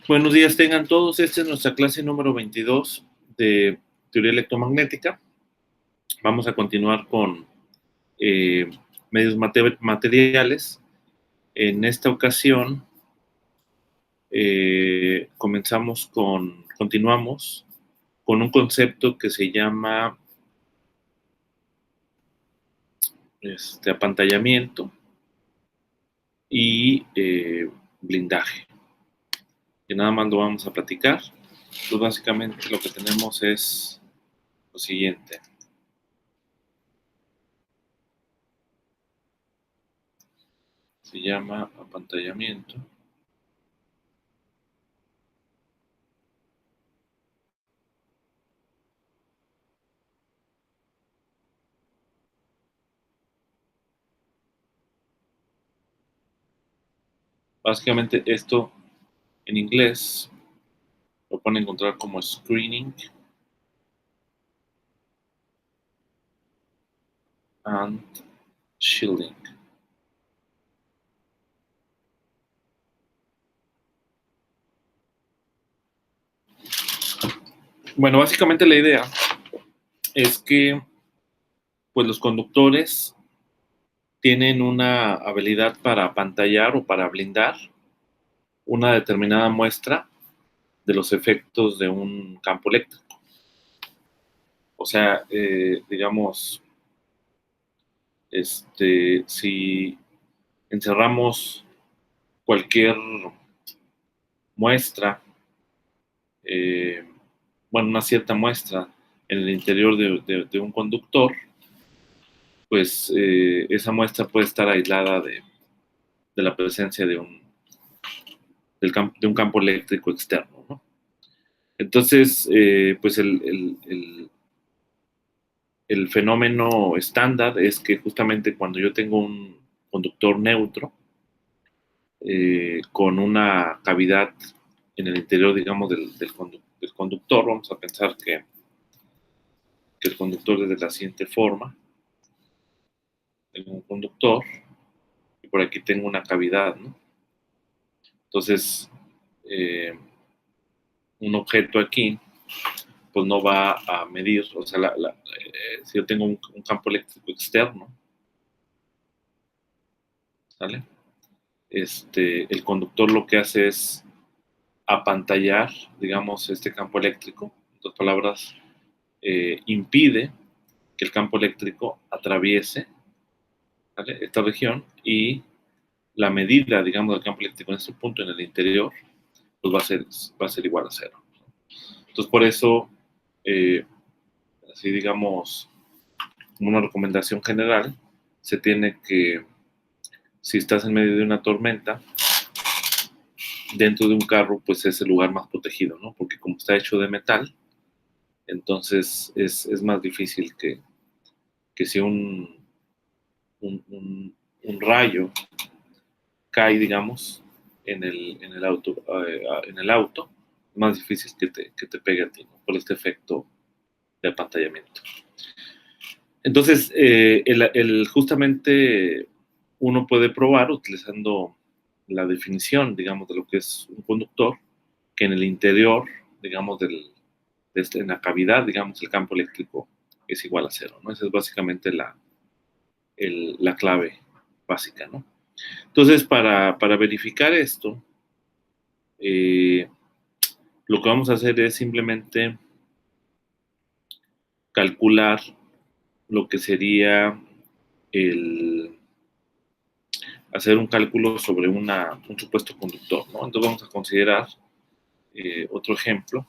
Buenos días tengan todos. Esta es nuestra clase número 22 de teoría electromagnética. Vamos a continuar con medios materiales. En esta ocasión continuamos con un concepto que se llama apantallamiento y blindaje. Que nada más lo vamos a platicar. Pues básicamente lo que tenemos es lo siguiente. Se llama apantallamiento. Básicamente esto en inglés lo pueden encontrar como screening and shielding. Bueno, básicamente la idea es que pues los conductores tienen una habilidad para apantallar o para blindar una determinada muestra de los efectos de un campo eléctrico. O sea, digamos, si encerramos cualquier muestra, una cierta muestra en el interior de un conductor, pues esa muestra puede estar aislada de la presencia de un campo eléctrico externo, ¿no? Entonces, pues el fenómeno estándar es que justamente cuando yo tengo un conductor neutro con una cavidad en el interior, digamos, del conductor, vamos a pensar que el conductor es de la siguiente forma. Tengo un conductor y por aquí tengo una cavidad, ¿no? Entonces, un objeto aquí, pues no va a medir, o sea, si yo tengo un campo eléctrico externo, ¿sale? El conductor lo que hace es apantallar, digamos, este campo eléctrico. En otras palabras, impide que el campo eléctrico atraviese, ¿vale?, esta región, y la medida, digamos, del campo eléctrico en este punto, en el interior, pues va a ser igual a cero. Entonces, por eso, así digamos, como una recomendación general, se tiene que, si estás en medio de una tormenta, dentro de un carro, pues es el lugar más protegido, ¿no? Porque como está hecho de metal, entonces es más difícil que si un rayo cae, digamos, en el auto, es más difícil que te pegue a ti, ¿no?, por este efecto de apantallamiento. Entonces, justamente uno puede probar utilizando la definición, digamos, de lo que es un conductor, que en el interior, digamos, en la cavidad, digamos, el campo eléctrico es igual a cero, ¿no? Esa es básicamente la clave básica, ¿no? Entonces, para verificar esto, lo que vamos a hacer es simplemente calcular lo que sería hacer un cálculo sobre un supuesto conductor, ¿no? Entonces vamos a considerar otro ejemplo.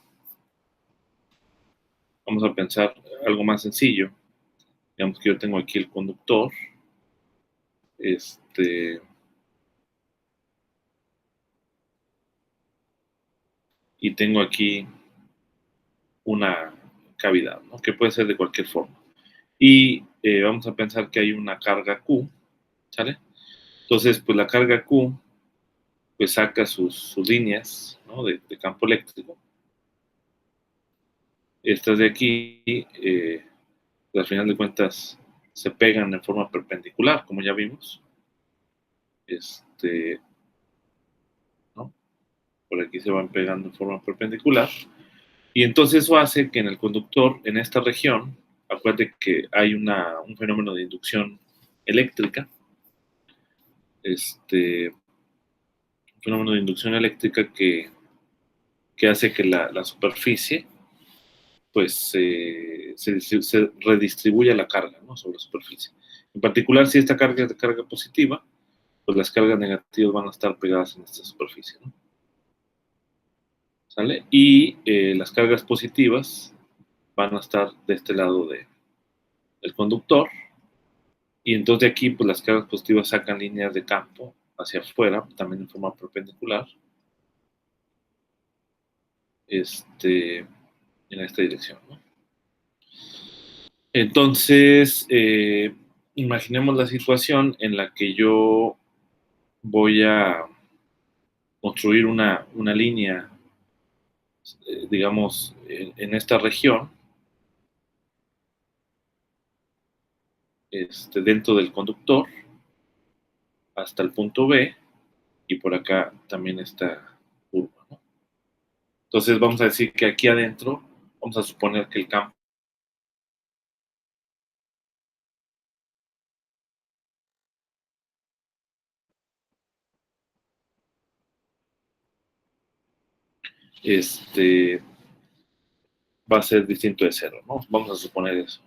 Vamos a pensar algo más sencillo. Digamos que yo tengo aquí el conductor. Y tengo aquí una cavidad, ¿no?, que puede ser de cualquier forma. Y vamos a pensar que hay una carga Q, ¿sale? Entonces, pues la carga Q, pues saca sus líneas, ¿no?, de campo eléctrico. Estas de aquí, al final de cuentas, se pegan en forma perpendicular, como ya vimos. por aquí se van pegando en forma perpendicular, y entonces eso hace que en el conductor, en esta región, acuérdate que hay un fenómeno de inducción eléctrica, un fenómeno de inducción eléctrica que hace que la superficie pues se redistribuya la carga, ¿no?, sobre la superficie. En particular, si esta carga es de carga positiva, pues las cargas negativas van a estar pegadas en esta superficie, ¿no? ¿Sale? Y las cargas positivas van a estar de este lado del conductor, y entonces de aquí pues las cargas positivas sacan líneas de campo hacia afuera, también en forma perpendicular, en esta dirección, ¿no? Entonces, imaginemos la situación en la que yo voy a construir una línea, digamos, en esta región, dentro del conductor, hasta el punto B, y por acá también está curva, ¿no? Entonces vamos a decir que aquí adentro, vamos a suponer que el campo va a ser distinto de cero, ¿no? Vamos a suponer eso,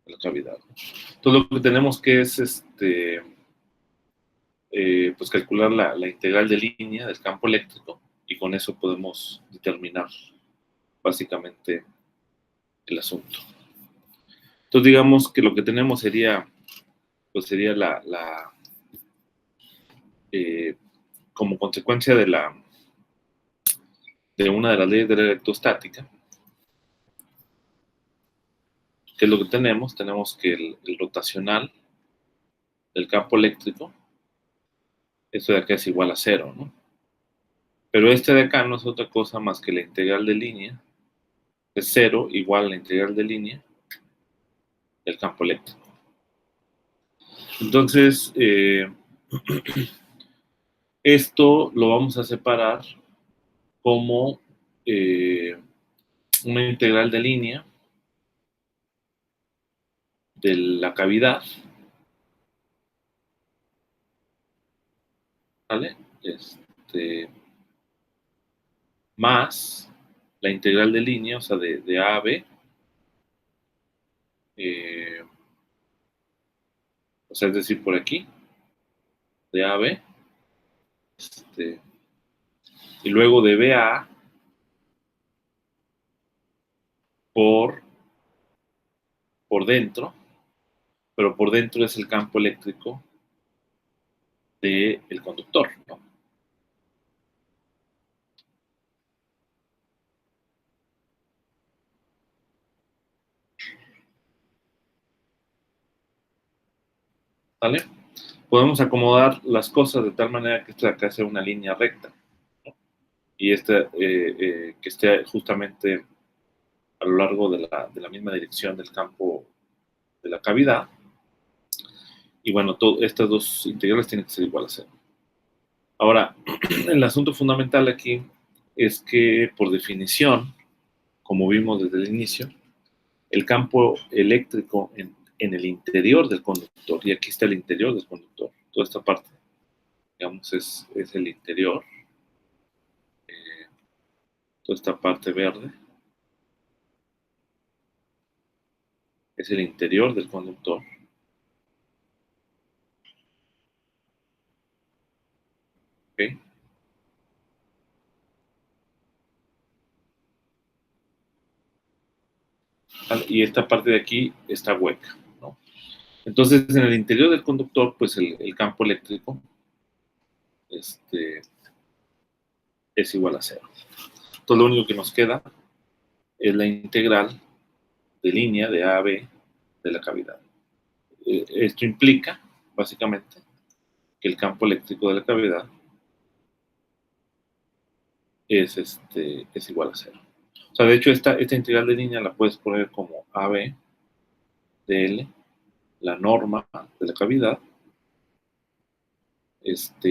la cavidad, ¿no? Entonces lo que tenemos que es pues calcular la integral de línea del campo eléctrico, y con eso podemos determinar básicamente el asunto. Entonces digamos que lo que tenemos sería, pues sería como consecuencia de una de las leyes de la electrostática. ¿Qué es lo que tenemos? Tenemos que el rotacional del campo eléctrico, esto de acá es igual a cero, ¿no? Pero este de acá no es otra cosa más que la integral de línea, es cero igual a la integral de línea del campo eléctrico. Entonces, esto lo vamos a separar como una integral de línea de la cavidad, ¿vale? Más la integral de línea, o sea, de A a B, o sea, es decir, por aquí, de A a B, y luego de B a A por dentro, pero por dentro es el campo eléctrico del conductor, ¿no? ¿Vale? Podemos acomodar las cosas de tal manera que esto de acá sea una línea recta, ¿no? Y que esté justamente a lo largo de la misma dirección del campo de la cavidad. Y bueno, estas dos integrales tienen que ser igual a cero. Ahora, el asunto fundamental aquí es que, por definición, como vimos desde el inicio, el campo eléctrico en el interior del conductor, y aquí está el interior del conductor, toda esta parte, digamos, es el interior, toda esta parte verde es el interior del conductor, ¿ok? Y esta parte de aquí está hueca, ¿no? Entonces, en el interior del conductor, pues el campo eléctrico es igual a cero. Entonces, lo único que nos queda es la integral de línea de A a B de la cavidad. Esto implica, básicamente, que el campo eléctrico de la cavidad es igual a cero. O sea, de hecho, esta integral de línea la puedes poner como AB de L, la norma de la cavidad,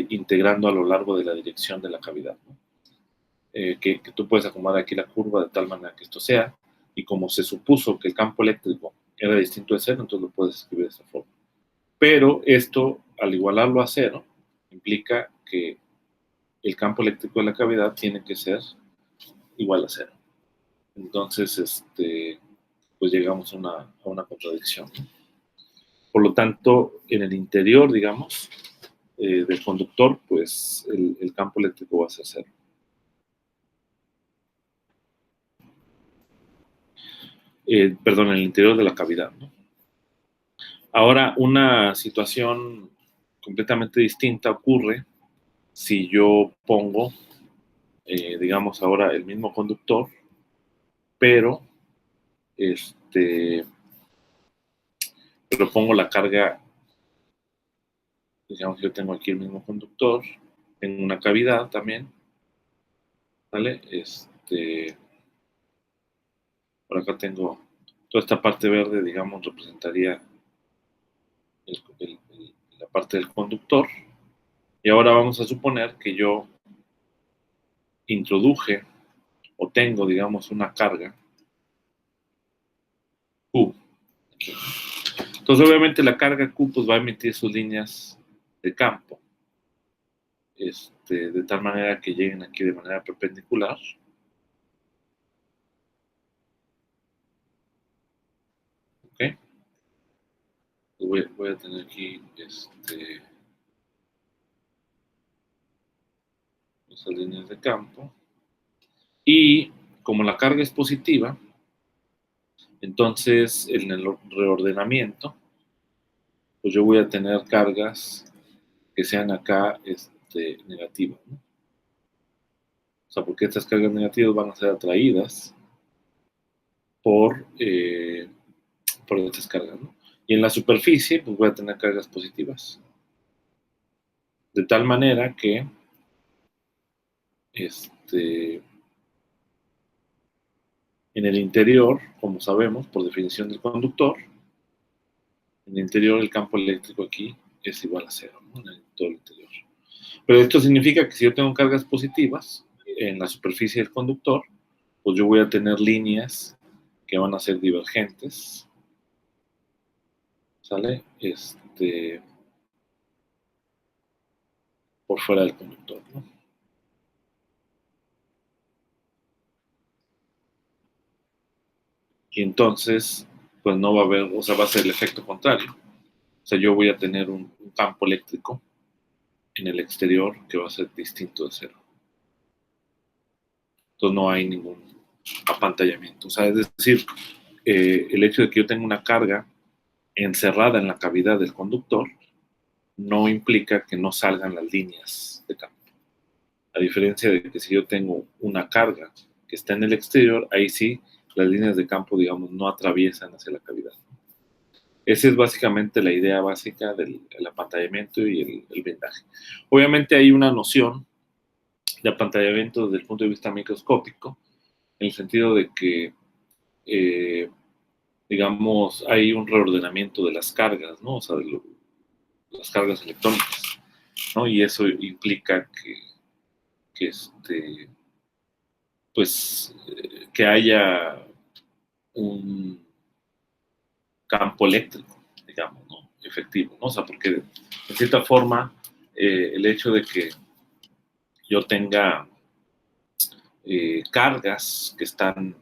integrando a lo largo de la dirección de la cavidad, ¿no? Que tú puedes acomodar aquí la curva de tal manera que esto sea, y como se supuso que el campo eléctrico era distinto de cero, entonces lo puedes escribir de esta forma. Pero esto, al igualarlo a cero, implica que el campo eléctrico de la cavidad tiene que ser igual a cero. Entonces, pues llegamos a una contradicción, ¿no? Por lo tanto, en el interior, digamos, del conductor, pues el campo eléctrico va a ser cero. Perdón, en el interior de la cavidad, ¿no? Ahora, una situación completamente distinta ocurre si yo pongo, digamos ahora, el mismo conductor, pero pongo la carga, digamos, yo tengo aquí el mismo conductor, tengo una cavidad también, ¿vale? Por acá tengo toda esta parte verde, digamos, representaría la parte del conductor. Y ahora vamos a suponer que yo introduje o tengo, digamos, una carga Q. Aquí. Entonces, obviamente, la carga Q pues, va a emitir sus líneas de campo, de tal manera que lleguen aquí de manera perpendicular. ¿Ok? Voy a tener aquí esas líneas de campo. Y como la carga es positiva, entonces en el reordenamiento, pues yo voy a tener cargas que sean acá negativas, ¿no? O sea, porque estas cargas negativas van a ser atraídas por estas cargas, ¿no? Y en la superficie, pues voy a tener cargas positivas. De tal manera que en el interior, como sabemos, por definición del conductor, en el interior el campo eléctrico aquí es igual a cero, ¿no? En todo el interior. Pero esto significa que si yo tengo cargas positivas en la superficie del conductor, pues yo voy a tener líneas que van a ser divergentes, ¿sale? Por fuera del conductor, ¿no? Y entonces, pues no va a haber, o sea, va a ser el efecto contrario. O sea, yo voy a tener un campo eléctrico en el exterior que va a ser distinto de cero. Entonces no hay ningún apantallamiento. O sea, es decir, el hecho de que yo tenga una carga encerrada en la cavidad del conductor no implica que no salgan las líneas de campo. A diferencia de que si yo tengo una carga que está en el exterior, ahí sí las líneas de campo, digamos, no atraviesan hacia la cavidad. Esa es básicamente la idea básica del apantallamiento y el vendaje. Obviamente hay una noción de apantallamiento desde el punto de vista microscópico, en el sentido de que, digamos, hay un reordenamiento de las cargas, ¿no? O sea, de las cargas electrónicas, ¿no? Y eso implica que pues, que haya un campo eléctrico, digamos, ¿no? Efectivo, ¿no? O sea, porque de cierta forma el hecho de que yo tenga cargas que están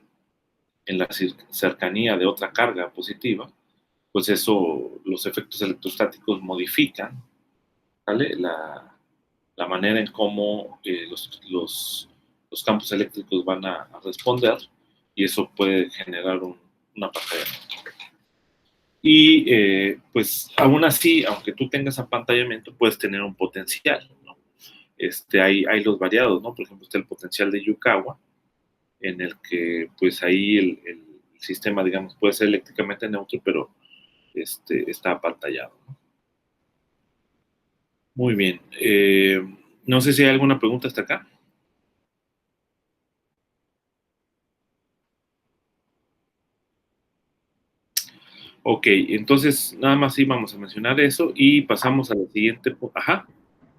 en la cercanía de otra carga positiva, pues eso, los efectos electrostáticos modifican, ¿vale? La manera en cómo los campos eléctricos van a responder, y eso puede generar una apantallamiento. Y pues aún así, aunque tú tengas apantallamiento, puedes tener un potencial, ¿no? Hay los variados, ¿no? Por ejemplo, está el potencial de Yukawa, en el que pues ahí el sistema, digamos, puede ser eléctricamente neutro, pero está apantallado, ¿no? Muy bien. No sé si hay alguna pregunta hasta acá. Ok, entonces nada más íbamos a mencionar eso y pasamos a la siguiente. Ajá.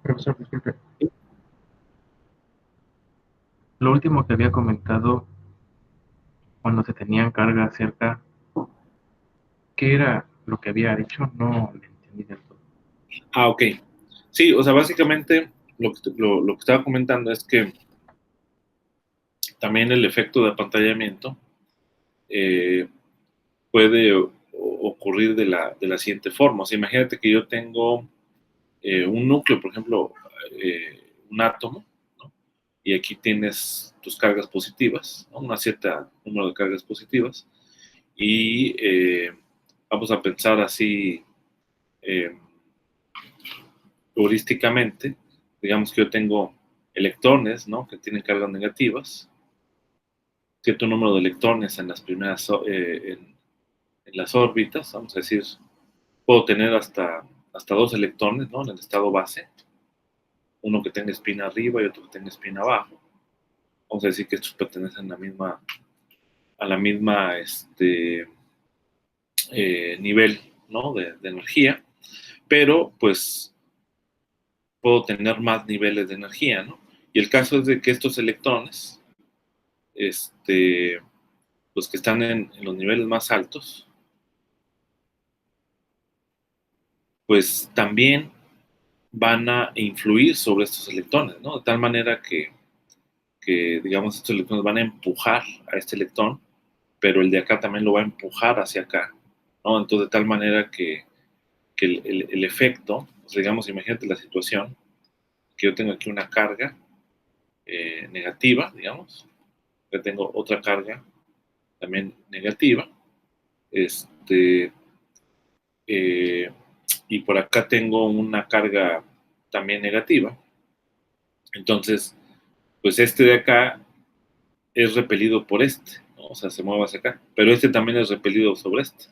Profesor, disculpe. Lo último que había comentado cuando se tenían carga cerca, ¿qué era lo que había dicho? No le entendí del todo. Ah, ok. Sí, o sea, básicamente lo que estaba comentando es que también el efecto de apantallamiento eh, puede ocurrir de la siguiente forma. O sea, imagínate que yo tengo un núcleo, por ejemplo, un átomo, ¿no? Y aquí tienes tus cargas positivas, ¿no? Una cierta número de cargas positivas, y vamos a pensar así eh, heurísticamente, digamos que yo tengo electrones, ¿no? Que tienen cargas negativas, cierto número de electrones en las primeras, en las órbitas, vamos a decir, puedo tener hasta dos electrones, ¿no? En el estado base, uno que tenga espina arriba y otro que tenga espina abajo. Vamos a decir que estos pertenecen a la misma nivel, ¿no? de energía, pero pues puedo tener más niveles de energía, ¿no? Y el caso es de que estos electrones, los que están en los niveles más altos, pues también van a influir sobre estos electrones, ¿no? De tal manera que, digamos, estos electrones van a empujar a este electrón, pero el de acá también lo va a empujar hacia acá, ¿no? Entonces, de tal manera que el efecto, o sea, digamos, imagínate la situación, que yo tengo aquí una carga negativa, digamos, que tengo otra carga también negativa, este, eh, y por acá tengo una carga también negativa. Entonces, pues este de acá es repelido por este, ¿no? O sea, se mueve hacia acá, pero este también es repelido sobre este.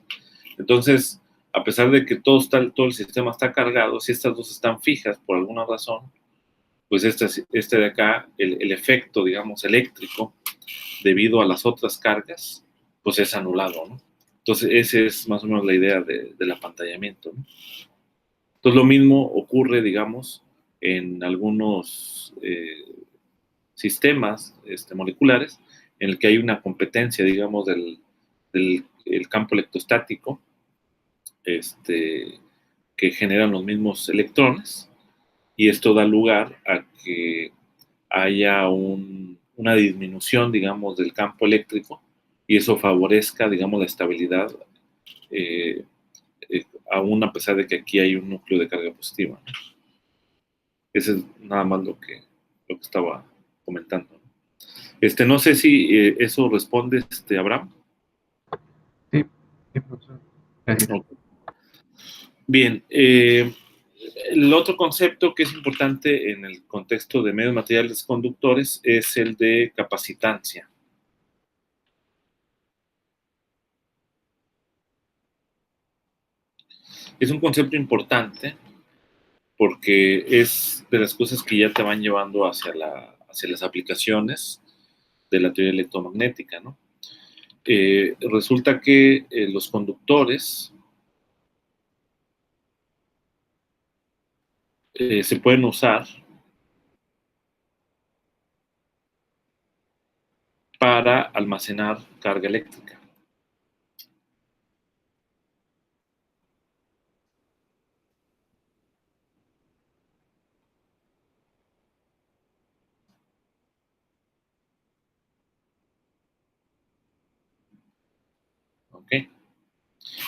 Entonces, a pesar de que todo el sistema está cargado, si estas dos están fijas por alguna razón, pues este de acá, el efecto, digamos, eléctrico, debido a las otras cargas, pues es anulado, ¿no? Entonces, esa es más o menos la idea del apantallamiento, ¿no? Entonces, lo mismo ocurre, digamos, en algunos sistemas moleculares en el que hay una competencia, digamos, del el campo electrostático, que generan los mismos electrones, y esto da lugar a que haya una disminución, digamos, del campo eléctrico, y eso favorezca, digamos, la estabilidad, eh, aún a pesar de que aquí hay un núcleo de carga positiva, ¿no? Ese es nada más lo que estaba comentando. No sé si eso responde, Abraham. Sí, sí, profesor. Gracias. Ok. Bien, el otro concepto que es importante en el contexto de medios materiales conductores es el de capacitancia. Es un concepto importante porque es de las cosas que ya te van llevando hacia las aplicaciones de la teoría electromagnética, ¿no? Resulta que los conductores se pueden usar para almacenar carga eléctrica. ¿Ok?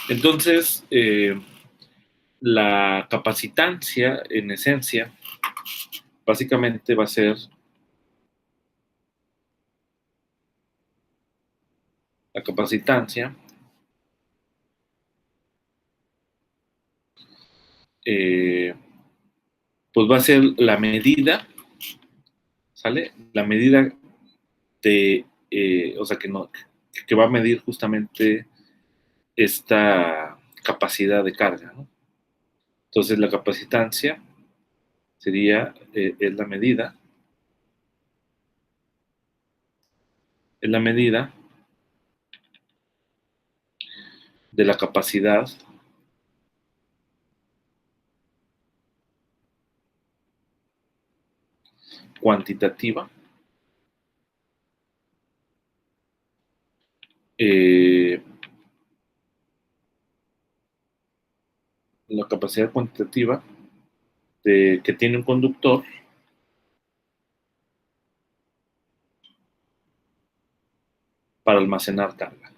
Entonces, la capacitancia, en esencia, básicamente va a ser la capacitancia, eh, pues va a ser la medida, ¿sale? La medida o sea, que va a medir justamente esta capacidad de carga, ¿no? Entonces, la capacitancia es la medida de la capacidad cuantitativa, la capacidad cuantitativa que tiene un conductor para almacenar carga.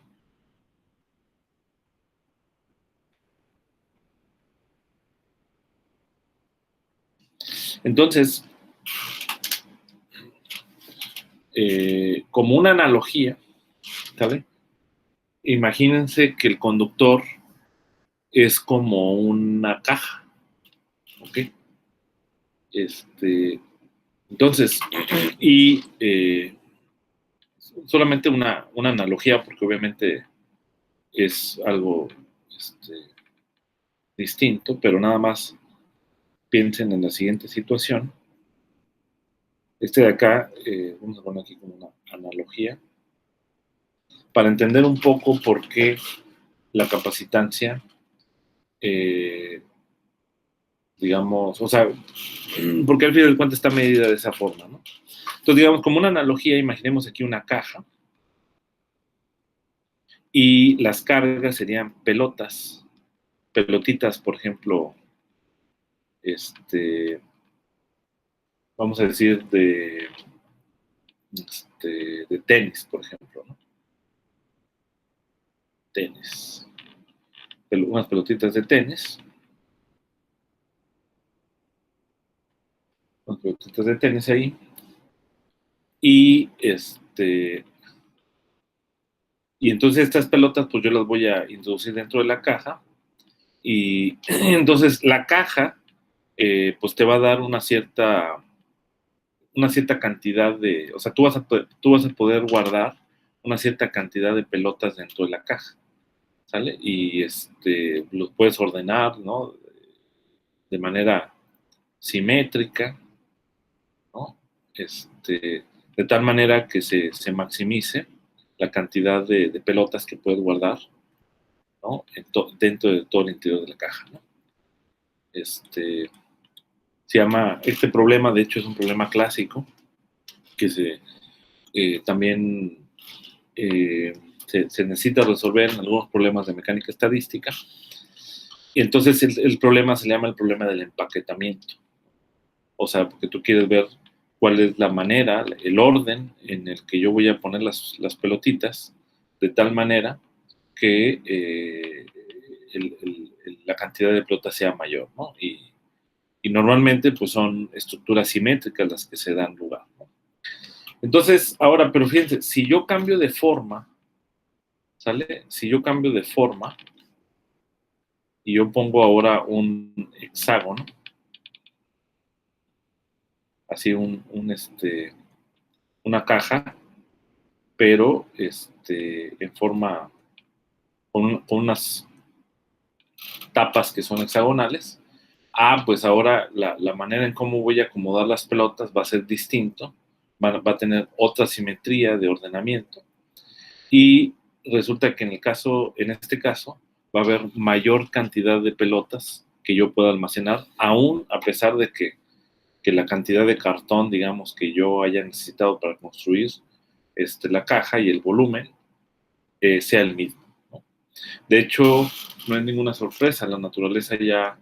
Entonces, como una analogía, ¿sabe? Imagínense que el conductor es como una caja, ¿ok? Entonces, y solamente una analogía, porque obviamente es algo distinto, pero nada más piensen en la siguiente situación. De acá, vamos a poner aquí como una analogía, para entender un poco por qué la capacitancia, digamos, o sea, porque al final de cuentas está medida de esa forma, ¿no? Entonces, digamos, como una analogía, imaginemos aquí una caja y las cargas serían pelotitas, por ejemplo, vamos a decir de tenis, por ejemplo, ¿no? Tenis. Unas pelotitas de tenis. Unas pelotitas de tenis ahí. Y y entonces estas pelotas, pues yo las voy a introducir dentro de la caja. Y entonces la caja, pues te va a dar una cierta cantidad de, o sea, tú vas a poder guardar una cierta cantidad de pelotas dentro de la caja, ¿sale? Y los puedes ordenar, ¿no? De manera simétrica, ¿no? De tal manera que se maximice la cantidad de pelotas que puedes guardar, ¿no? Dentro de todo el interior de la caja, ¿no? Se llama, este problema, de hecho, es un problema clásico que también se necesita resolver en algunos problemas de mecánica estadística. Y entonces el problema se llama el problema del empaquetamiento. O sea, porque tú quieres ver cuál es la manera, el orden en el que yo voy a poner las pelotitas, de tal manera que la cantidad de pelotas sea mayor, ¿no? Y normalmente pues son estructuras simétricas las que se dan lugar, ¿no? Entonces, ahora, pero fíjense, si yo cambio de forma, ¿sale? Si yo cambio de forma y yo pongo ahora un hexágono, así una caja, pero en forma, con unas tapas que son hexagonales, pues ahora la manera en cómo voy a acomodar las pelotas va a ser distinto, va a tener otra simetría de ordenamiento, y resulta que en este caso, va a haber mayor cantidad de pelotas que yo pueda almacenar, aún a pesar de que la cantidad de cartón, digamos, que yo haya necesitado para construir la caja y el volumen sea el mismo, ¿no? De hecho, no es ninguna sorpresa, la naturaleza ya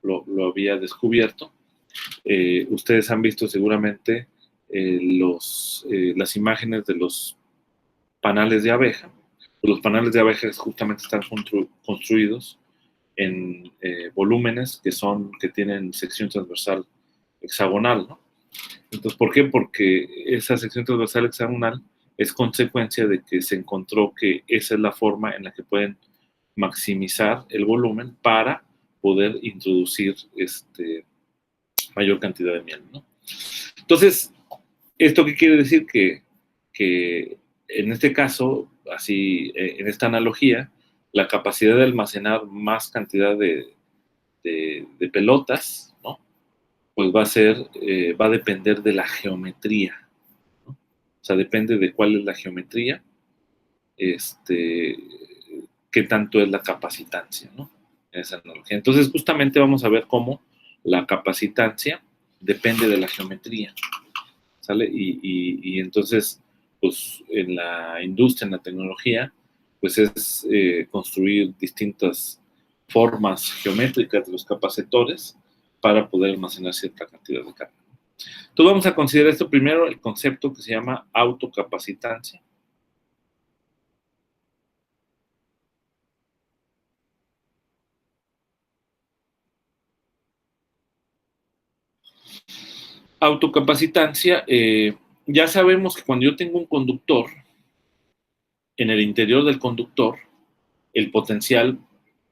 lo había descubierto. Ustedes han visto seguramente las imágenes de los panales de abeja. Los panales de abeja justamente están construidos en volúmenes que tienen sección transversal hexagonal, ¿no? Entonces, ¿por qué? Porque esa sección transversal hexagonal es consecuencia de que se encontró que esa es la forma en la que pueden maximizar el volumen para poder introducir mayor cantidad de miel, ¿no? Entonces, ¿esto qué quiere decir? Que en este caso, así, en esta analogía, la capacidad de almacenar más cantidad de pelotas, ¿no? Pues va a depender de la geometría, ¿no? O sea, depende de cuál es la geometría, qué tanto es la capacitancia, ¿no? En esa analogía. Entonces, justamente vamos a ver cómo la capacitancia depende de la geometría. ¿sale? Y entonces, pues en la industria, en la tecnología, pues es construir distintas formas geométricas de los capacitores para poder almacenar cierta cantidad de carga. Entonces vamos a considerar esto primero, el concepto que se llama autocapacitancia. Autocapacitancia, ya sabemos que cuando yo tengo un conductor, en el interior del conductor, el potencial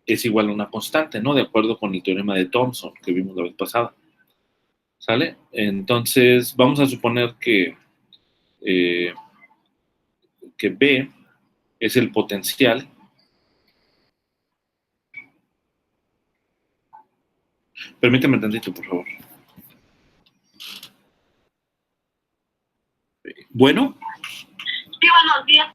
es igual a una constante, ¿no? De acuerdo con el teorema de Thomson que vimos la vez pasada. ¿Sale? Entonces, vamos a suponer eh, que B es el potencial. Permíteme tantito, por favor. Bueno. Sí, buenos días.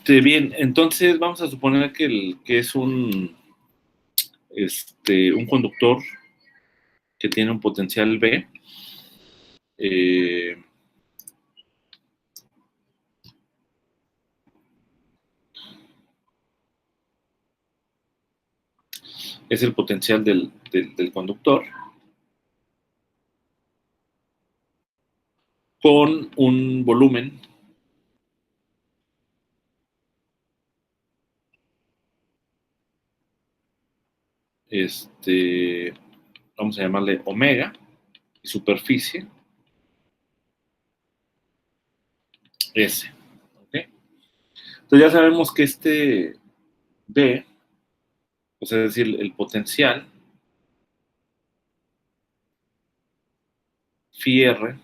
Bien, entonces vamos a suponer que es un conductor que tiene un potencial B. Es el potencial del conductor con un volumen vamos a llamarle omega, y superficie S. ¿Okay? Entonces ya sabemos que este B, o sea, es decir, el potencial phi R,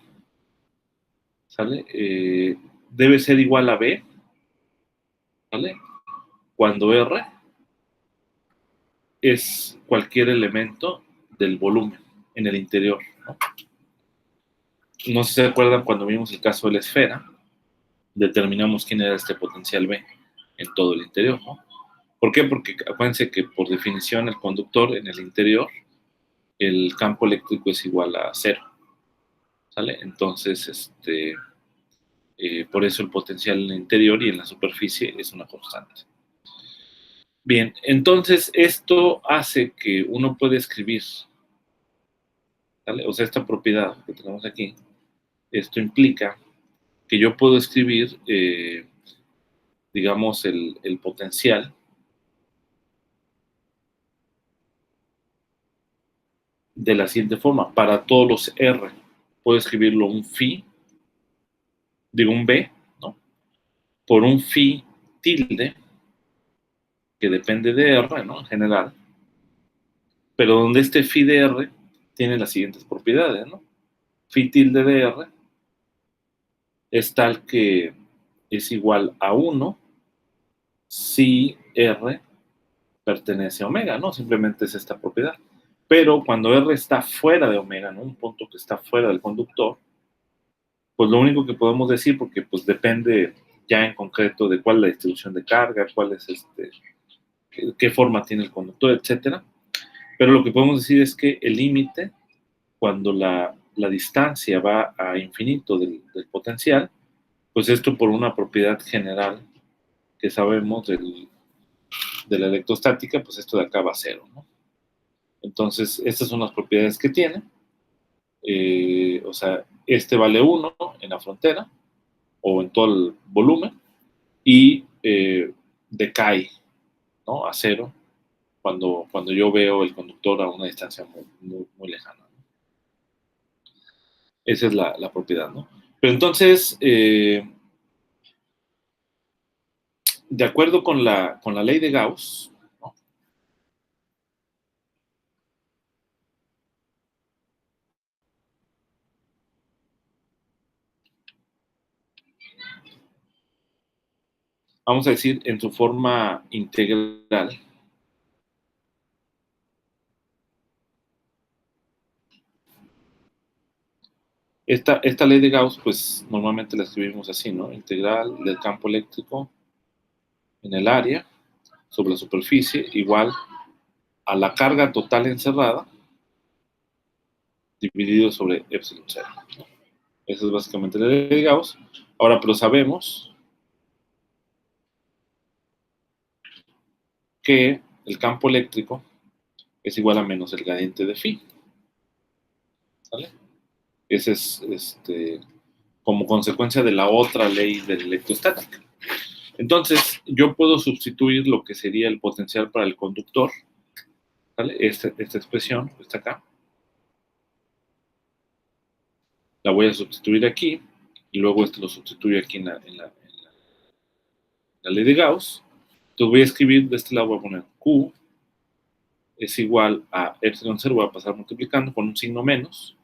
¿sale? Debe ser igual a B, ¿sale? Cuando R es cualquier elemento del volumen en el interior, ¿no? No sé si se acuerdan cuando vimos el caso de la esfera, determinamos quién era este potencial B en todo el interior, ¿no? ¿Por qué? Porque acuérdense que por definición el conductor en el interior, el campo eléctrico es igual a 0. ¿Sale? Entonces, por eso el potencial en el interior y en la superficie es una constante. Bien, entonces esto hace que uno pueda escribir, ¿sale? O sea, esta propiedad que tenemos aquí, esto implica que yo puedo escribir, digamos, el potencial de la siguiente forma. Para todos los R, puedo escribirlo un phi, digo un B, ¿no? Por un phi tilde, que depende de R, ¿no? En general, pero donde este phi de R tiene las siguientes propiedades, ¿no? Phi tilde de R es tal que es igual a 1 si R pertenece a omega, ¿no? Simplemente es esta propiedad. Pero cuando R está fuera de omega, ¿no? Un punto que está fuera del conductor, pues lo único que podemos decir, porque pues depende ya en concreto de cuál es la distribución de carga, cuál es qué forma tiene el conductor, etcétera. Pero lo que podemos decir es que el límite, cuando la distancia va a infinito del potencial, pues esto por una propiedad general que sabemos de la electrostática, pues esto de acá va a 0, ¿no? Entonces, estas son las propiedades que tiene. O sea, vale 1 en la frontera o en todo el volumen y decae, ¿no? A 0 cuando yo veo el conductor a una distancia muy lejana, ¿no? Esa es la propiedad, ¿no? Pero entonces, de acuerdo con la ley de Gauss, ¿no? Vamos a decir en su forma integral, esta ley de Gauss, pues normalmente la escribimos así, ¿no? Integral del campo eléctrico en el área sobre la superficie igual a la carga total encerrada dividido sobre epsilon 0, ¿no? Esa es básicamente la ley de Gauss. Ahora, pero sabemos que el campo eléctrico es igual a menos el gradiente de phi, ¿sale? Ese es como consecuencia de la otra ley de la electrostática. Entonces, yo puedo sustituir lo que sería el potencial para el conductor, ¿vale? Esta expresión, está acá, la voy a sustituir aquí, y luego lo sustituyo aquí en la ley de Gauss. Entonces voy a escribir, de este lado voy a poner Q es igual a epsilon 0, voy a pasar multiplicando con un signo menos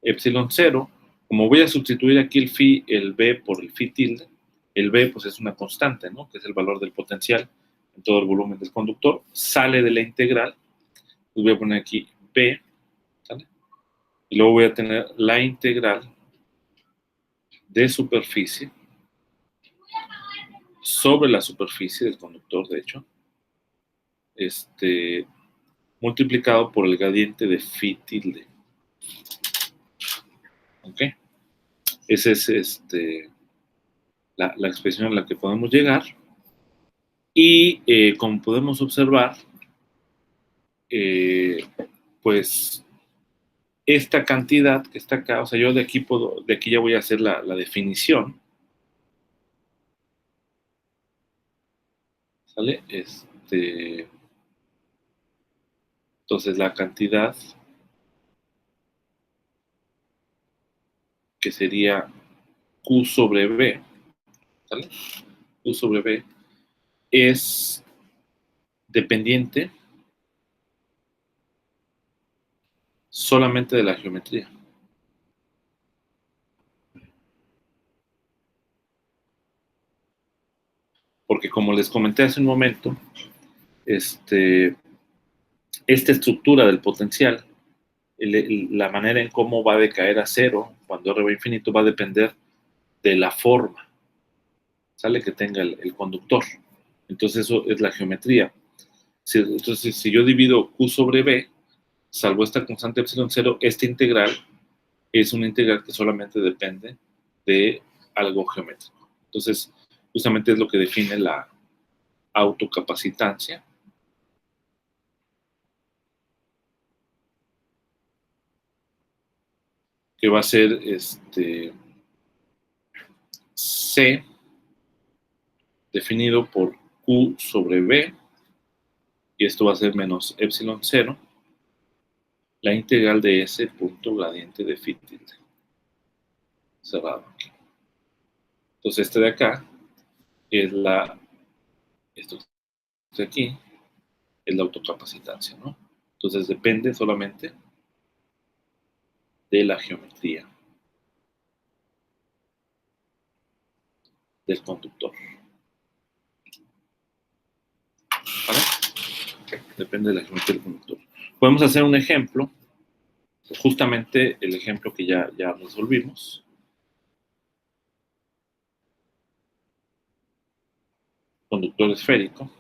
epsilon 0, como voy a sustituir aquí el phi, el B por el phi tilde, el B pues es una constante, ¿no? Que es el valor del potencial en todo el volumen del conductor, sale de la integral, pues voy a poner aquí B, ¿sale? Y luego voy a tener la integral de superficie sobre la superficie del conductor, de hecho, multiplicado por el gradiente de phi tilde. ¿Ok? Esa es la expresión a la que podemos llegar. Y como podemos observar, pues esta cantidad que está acá, o sea, yo de aquí ya voy a hacer la definición, ¿sale? Entonces la cantidad que sería Q sobre B, ¿sale? Q sobre B es dependiente solamente de la geometría. Porque como les comenté hace un momento, esta estructura del potencial, la manera en cómo va a decaer a 0 cuando R va a infinito va a depender de la forma, ¿sale? Que tenga el conductor. Entonces eso es la geometría. Entonces, si yo divido Q sobre B, salvo esta constante epsilon 0, esta integral es una integral que solamente depende de algo geométrico. Entonces, justamente es lo que define la autocapacitancia. Que va a ser C definido por Q sobre B, y esto va a ser menos epsilon 0, la integral de S punto gradiente de phi tilde. Cerrado aquí. Entonces este de acá es esto de aquí es la autocapacitancia, ¿no? Entonces depende solamente de la geometría del conductor. ¿Vale? Depende de la geometría del conductor. Podemos hacer un ejemplo, justamente el ejemplo que ya resolvimos. Conductor esférico.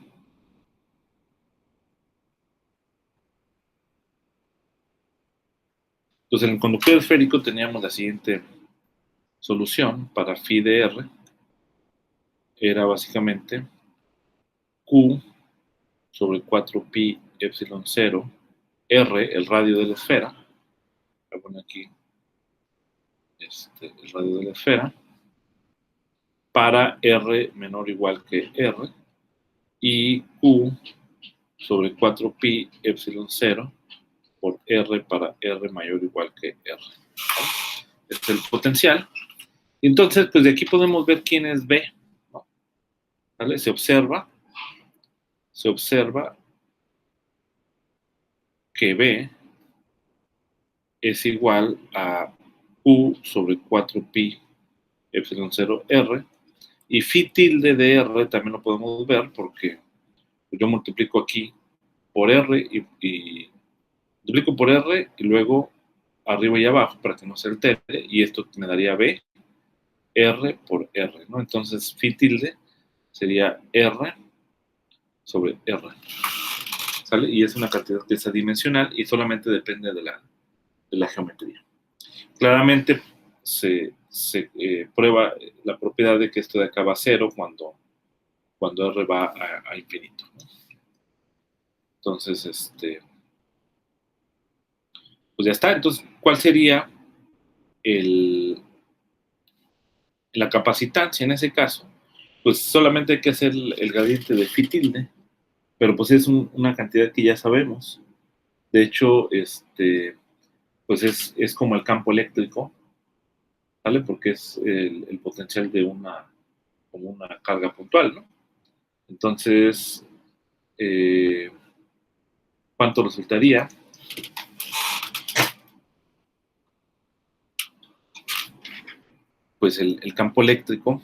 Entonces, en el conductor esférico teníamos la siguiente solución para phi de R. Era básicamente Q sobre 4pi epsilon 0 R, el radio de la esfera. Voy a poner aquí el radio de la esfera, para R menor o igual que R, y Q sobre 4pi epsilon 0 por R para R mayor o igual que R. Este es el potencial. Entonces, pues de aquí podemos ver quién es B, ¿no? ¿Vale? Se observa que B es igual a Q sobre 4pi epsilon 0 R, y phi tilde de R también lo podemos ver porque yo multiplico aquí por R y multiplico por R y luego arriba y abajo para que no se altere, y esto me daría B, R por R, ¿no? Entonces phi tilde sería R sobre R, ¿sale? Y es una cantidad que es adimensional y solamente depende de la geometría. Claramente se prueba la propiedad de que esto de acá va a cero cuando R va a infinito, ¿no? Entonces, pues ya está. Entonces, ¿cuál sería la capacitancia en ese caso? Pues solamente hay que hacer el gradiente de phi tilde, pero pues es una cantidad que ya sabemos. De hecho, pues es como el campo eléctrico, ¿vale? Porque es el potencial de como una carga puntual, ¿no? Entonces, ¿cuánto resultaría? Pues el campo eléctrico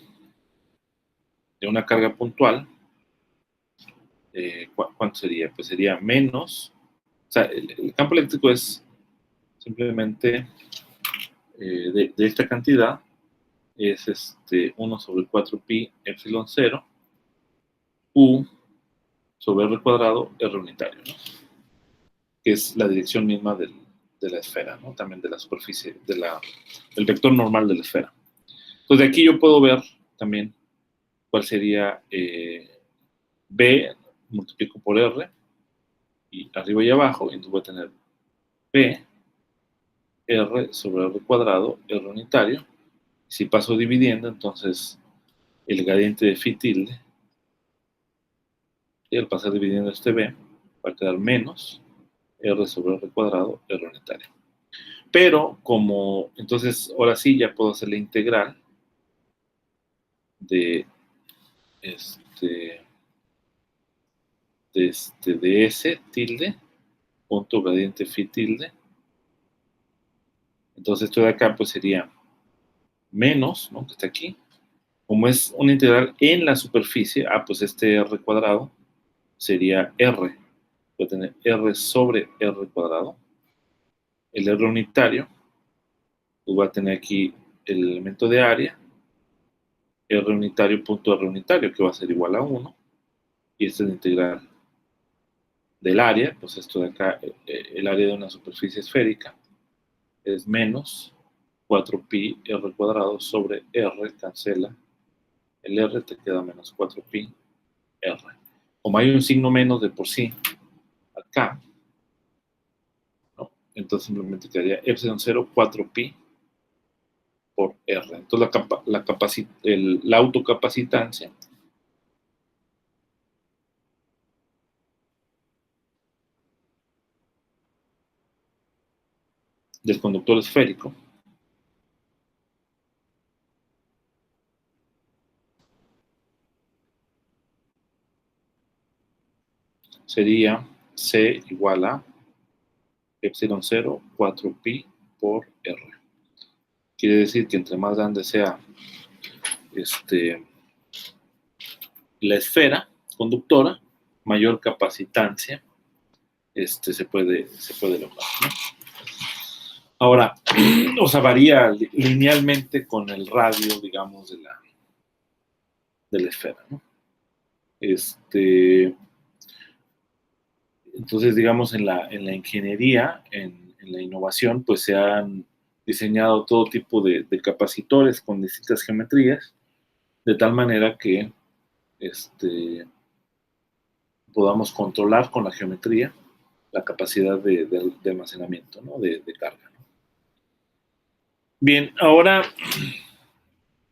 de una carga puntual, ¿cuánto sería? Pues sería menos, o sea, el campo eléctrico es simplemente de esta cantidad, es 1 sobre 4pi epsilon 0 U sobre R cuadrado R unitario, ¿no? Que es la dirección misma de la esfera, ¿no? También de la superficie, del vector normal de la esfera. Entonces de aquí yo puedo ver también cuál sería B, multiplico por R, y arriba y abajo, y entonces voy a tener B, R sobre R cuadrado, R unitario. Si paso dividiendo, entonces el gradiente de phi tilde, y al pasar dividiendo este B, va a quedar menos R sobre R cuadrado, R unitario. Pero como, entonces, ahora sí ya puedo hacer la integral de de S tilde, punto gradiente phi tilde. Entonces esto de acá pues sería menos, ¿no? Que está aquí. Como es una integral en la superficie, pues este R cuadrado sería R. Voy a tener R sobre R cuadrado. El R unitario, pues voy a tener aquí el elemento de área, R unitario punto R unitario, que va a ser igual a 1. y esta es la integral del área, pues esto de acá, el área de una superficie esférica es menos 4pi r cuadrado sobre r, cancela el r, te queda menos 4pi r. Como hay un signo menos de por sí acá, ¿no? Entonces simplemente quedaría epsilon 0 4pi por r. Entonces la autocapacitancia del conductor esférico sería C igual a epsilon 0 4pi por r. Quiere decir que entre más grande sea la esfera conductora, mayor capacitancia se puede lograr, ¿no? Ahora, o sea, varía linealmente con el radio, digamos, de la esfera, ¿no? Entonces, digamos, en la ingeniería, en la innovación, pues se han diseñado todo tipo de capacitores con distintas geometrías, de tal manera que podamos controlar con la geometría la capacidad de almacenamiento, ¿no? de carga, ¿no? Bien, ahora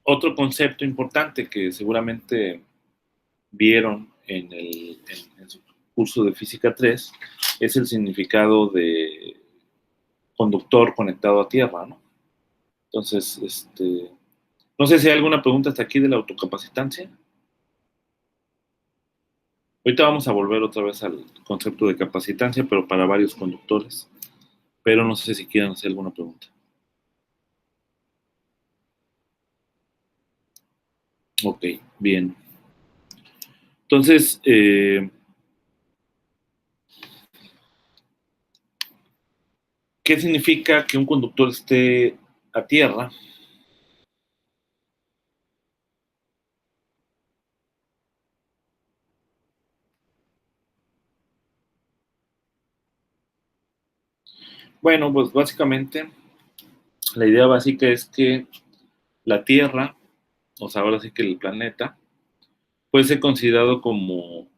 otro concepto importante que seguramente vieron en su curso de Física 3 es el significado de conductor conectado a tierra, ¿no? Entonces, no sé si hay alguna pregunta hasta aquí de la autocapacitancia. Ahorita vamos a volver otra vez al concepto de capacitancia, pero para varios conductores. Pero no sé si quieran hacer alguna pregunta. Ok, bien. Entonces, ¿qué significa que un conductor esté a tierra? Bueno, pues básicamente la idea básica es que la Tierra, o sea, ahora sí que el planeta, puede ser considerado como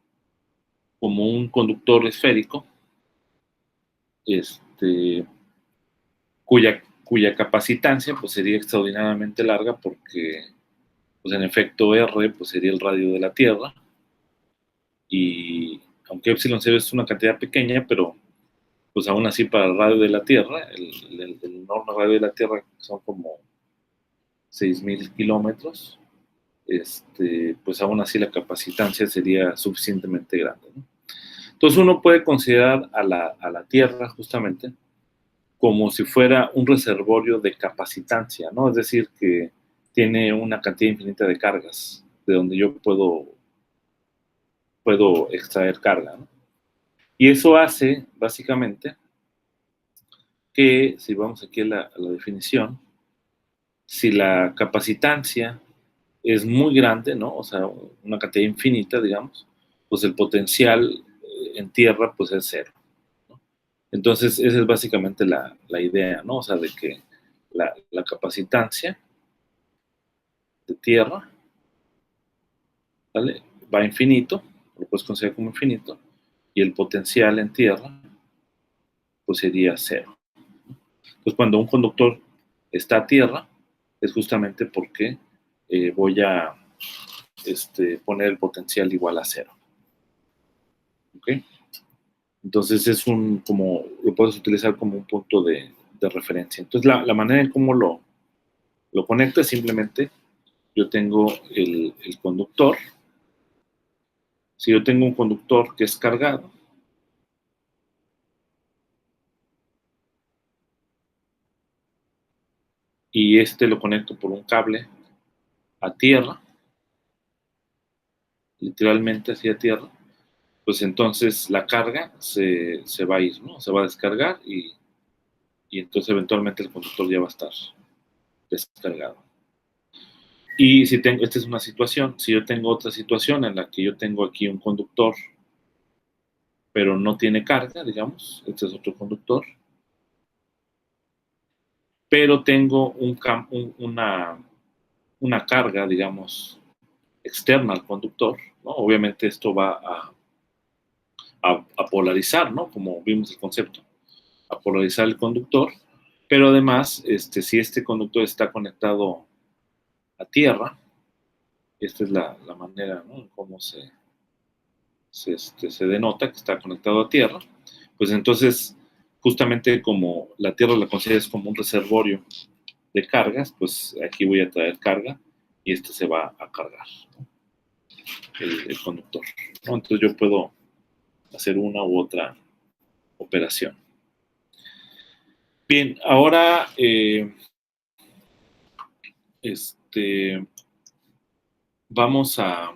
un conductor esférico, cuya capacitancia pues sería extraordinariamente larga porque, pues en efecto, R pues sería el radio de la Tierra, y aunque epsilon 0 es una cantidad pequeña, pero pues aún así para el radio de la Tierra, el enorme radio de la Tierra son como 6.000 kilómetros, pues aún así la capacitancia sería suficientemente grande, ¿no? Entonces uno puede considerar a la Tierra justamente como si fuera un reservorio de capacitancia, ¿no? Es decir, que tiene una cantidad infinita de cargas de donde yo puedo extraer carga, ¿no? Y eso hace, básicamente, que, si vamos aquí a la definición, si la capacitancia es muy grande, ¿no? O sea, una cantidad infinita, digamos, pues el potencial en tierra, pues es cero, ¿no? Entonces, esa es básicamente la idea, ¿no? O sea, de que la capacitancia de tierra, ¿vale? Va a infinito, lo puedes considerar como infinito, y el potencial en tierra, pues sería cero. Entonces, cuando un conductor está a tierra, es justamente porque voy a poner el potencial igual a cero. ¿Ok? Entonces es como lo puedes utilizar como un punto de referencia. Entonces la manera en cómo lo conecto es simplemente, yo tengo el conductor. Si yo tengo un conductor que es cargado, y lo conecto por un cable a tierra, literalmente hacia tierra, pues entonces la carga se va a ir, ¿no? Se va a descargar y entonces eventualmente el conductor ya va a estar descargado. Y si tengo, esta es una situación, si yo tengo otra situación en la que yo tengo aquí un conductor, pero no tiene carga, digamos, este es otro conductor, pero tengo una carga, digamos, externa al conductor, ¿no? Obviamente esto va a polarizar, ¿no? Como vimos el concepto, a polarizar el conductor, pero además, si este conductor está conectado a tierra, esta es la manera, ¿no? En cómo se denota que está conectado a tierra, pues entonces, justamente como la tierra la consideras como un reservorio de cargas, pues aquí voy a traer carga y este se va a cargar, ¿no? el conductor, ¿no? Entonces yo puedo hacer una u otra operación. Bien, ahora vamos a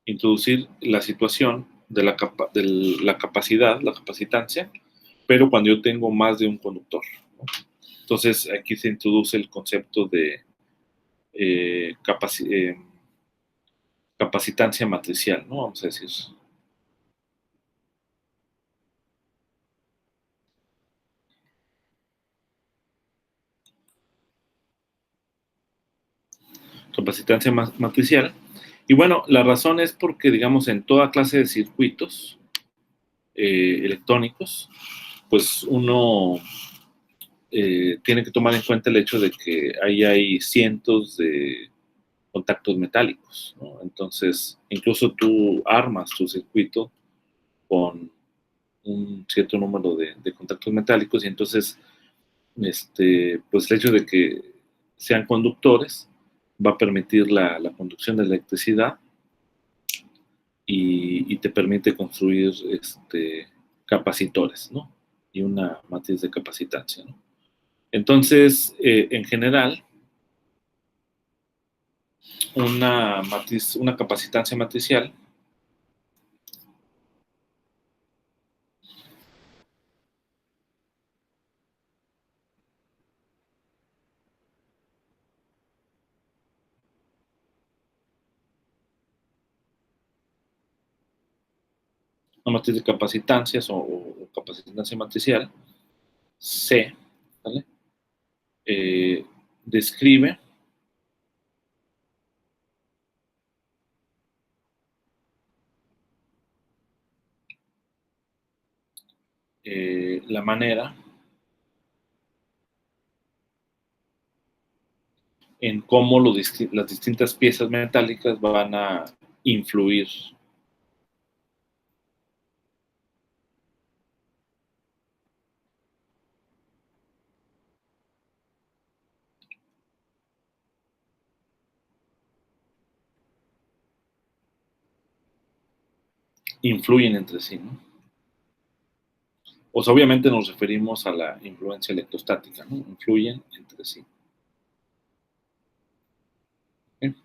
introducir la situación de la capacidad, la capacitancia, pero cuando yo tengo más de un conductor, ¿no? Entonces aquí se introduce el concepto de capacitancia matricial, ¿no? Vamos a decir. Capacitancia matricial. Y bueno, la razón es porque, digamos, en toda clase de circuitos electrónicos, pues uno tiene que tomar en cuenta el hecho de que ahí hay cientos de contactos metálicos, ¿no? Entonces, incluso tú armas tu circuito con un cierto número de contactos metálicos y entonces, pues el hecho de que sean conductores va a permitir la conducción de electricidad y te permite construir capacitores, ¿no? Y una matriz de capacitancia, ¿no? Entonces, en general, una capacitancia matricial una matriz de capacitancias o capacitancia matricial, C, ¿vale? Describe la manera en cómo las distintas piezas metálicas van a influir. Influyen entre sí, ¿no? O sea, obviamente nos referimos a la influencia electrostática, ¿no? Influyen entre sí. ¿Okay?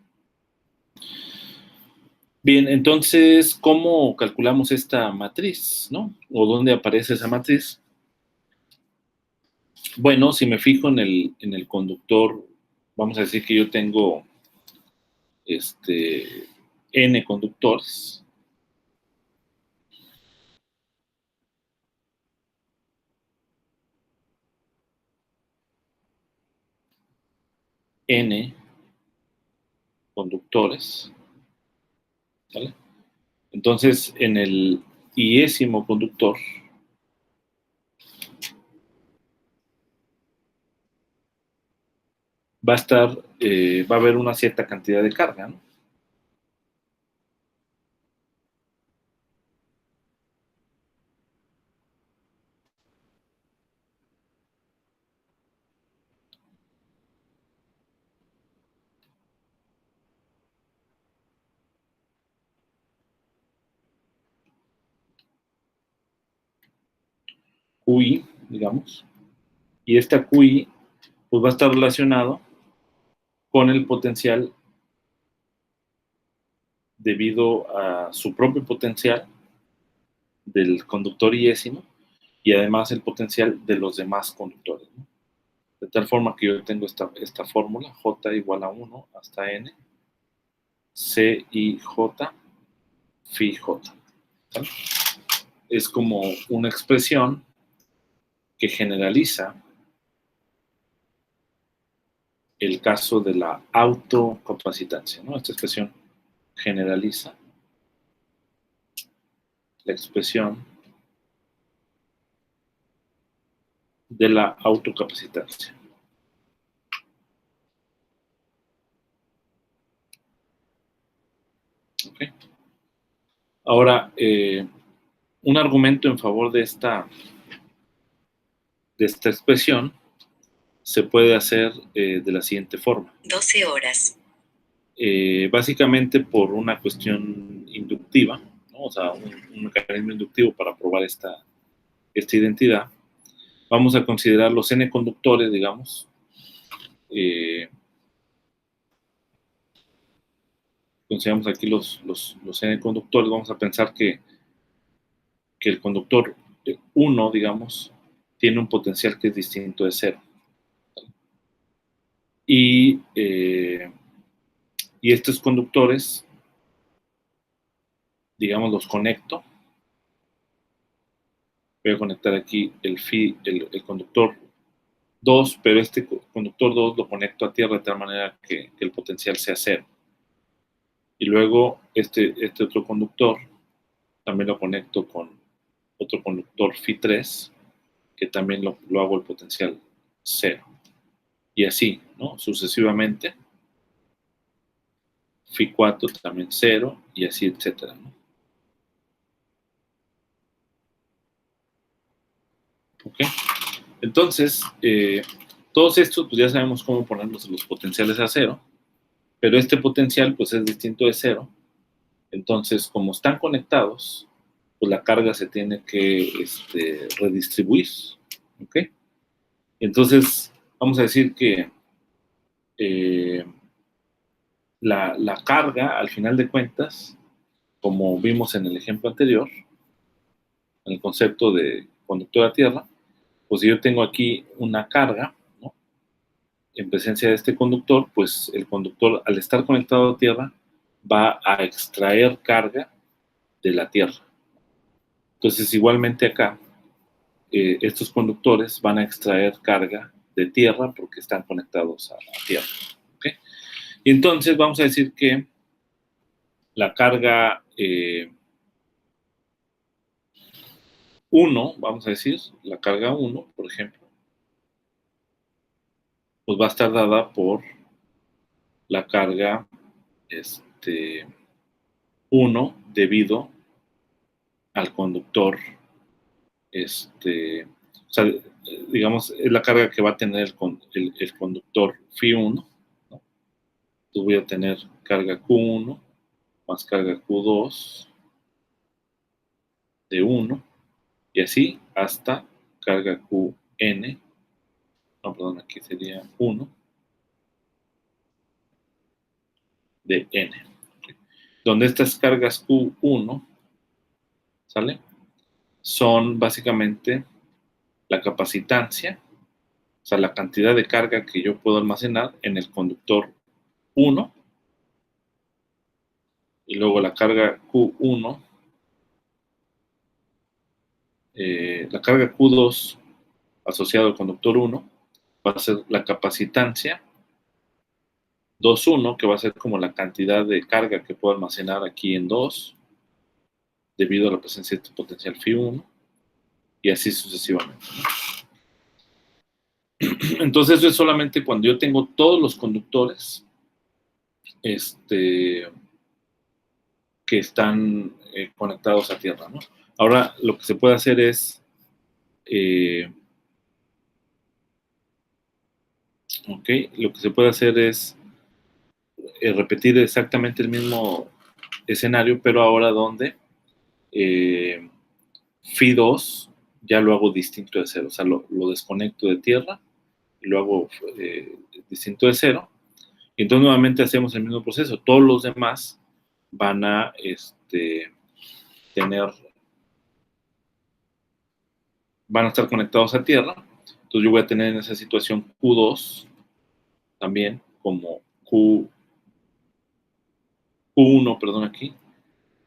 Bien, entonces, ¿cómo calculamos esta matriz, no? ¿O dónde aparece esa matriz? Bueno, si me fijo en el conductor, vamos a decir que yo tengo N conductores. N conductores, ¿vale? Entonces, en el iésimo conductor va a haber una cierta cantidad de carga, ¿no? QI, digamos, y esta QI pues va a estar relacionado con el potencial debido a su propio potencial del conductor iésimo y además el potencial de los demás conductores, ¿no? De tal forma que yo tengo esta fórmula, J igual a 1 hasta N, C y J, phi J. ¿Vale? Es como una expresión que generaliza el caso de la autocapacitancia, ¿no? Esta expresión generaliza la expresión de la autocapacitancia. ¿Okay? Ahora, un argumento en favor de esta expresión se puede hacer de la siguiente forma. 12 horas. Básicamente por una cuestión inductiva, ¿no? O sea, un mecanismo inductivo para probar esta identidad. Vamos a considerar los n conductores, digamos. Consideramos aquí los n conductores. Vamos a pensar que el conductor 1, digamos, tiene un potencial que es distinto de 0. Y estos conductores, digamos, los conecto. Voy a conectar aquí el conductor 2, pero este conductor 2 lo conecto a tierra de tal manera que el potencial sea 0. Y luego este otro conductor también lo conecto con otro conductor phi 3, que también lo hago el potencial 0. Y así, ¿no? Sucesivamente. Phi 4 también 0, y así, etcétera, ¿no? ¿Ok? Entonces, todos estos, pues ya sabemos cómo ponerlos los potenciales a 0, pero este potencial, pues es distinto de 0. Entonces, como están conectados, pues la carga se tiene que redistribuir. ¿Ok? Entonces, vamos a decir que la carga, al final de cuentas, como vimos en el ejemplo anterior, en el concepto de conductor a tierra, pues si yo tengo aquí una carga, ¿no? En presencia de este conductor, pues el conductor, al estar conectado a tierra, va a extraer carga de la tierra. Entonces, igualmente acá, estos conductores van a extraer carga de tierra porque están conectados a tierra. ¿Okay? Y entonces vamos a decir que la carga 1, vamos a decir, la carga 1, por ejemplo, pues va a estar dada por la carga 1 debido al conductor, o sea, digamos, es la carga que va a tener el conductor phi 1, ¿no? Entonces voy a tener carga Q1 más carga Q2 de 1, y así hasta carga Qn, no, perdón, aquí sería 1 de n, donde estas cargas Q1, ¿sale? Son básicamente la capacitancia, o sea, la cantidad de carga que yo puedo almacenar en el conductor 1, y luego la carga Q1, la carga Q2 asociado al conductor 1 va a ser la capacitancia 2,1, que va a ser como la cantidad de carga que puedo almacenar aquí en 2, debido a la presencia de este potencial phi 1, y así sucesivamente. Entonces, eso es solamente cuando yo tengo todos los conductores que están conectados a tierra, ¿no? Ahora, lo que se puede hacer es lo que se puede hacer es repetir exactamente el mismo escenario, pero ahora donde phi 2 ya lo hago distinto de 0, o sea, lo desconecto de tierra y lo hago distinto de 0, y entonces nuevamente hacemos el mismo proceso. Todos los demás van a van a estar conectados a tierra. Entonces Entonces yo voy a tener en esa situación Q2 también como Q1, perdón, aquí.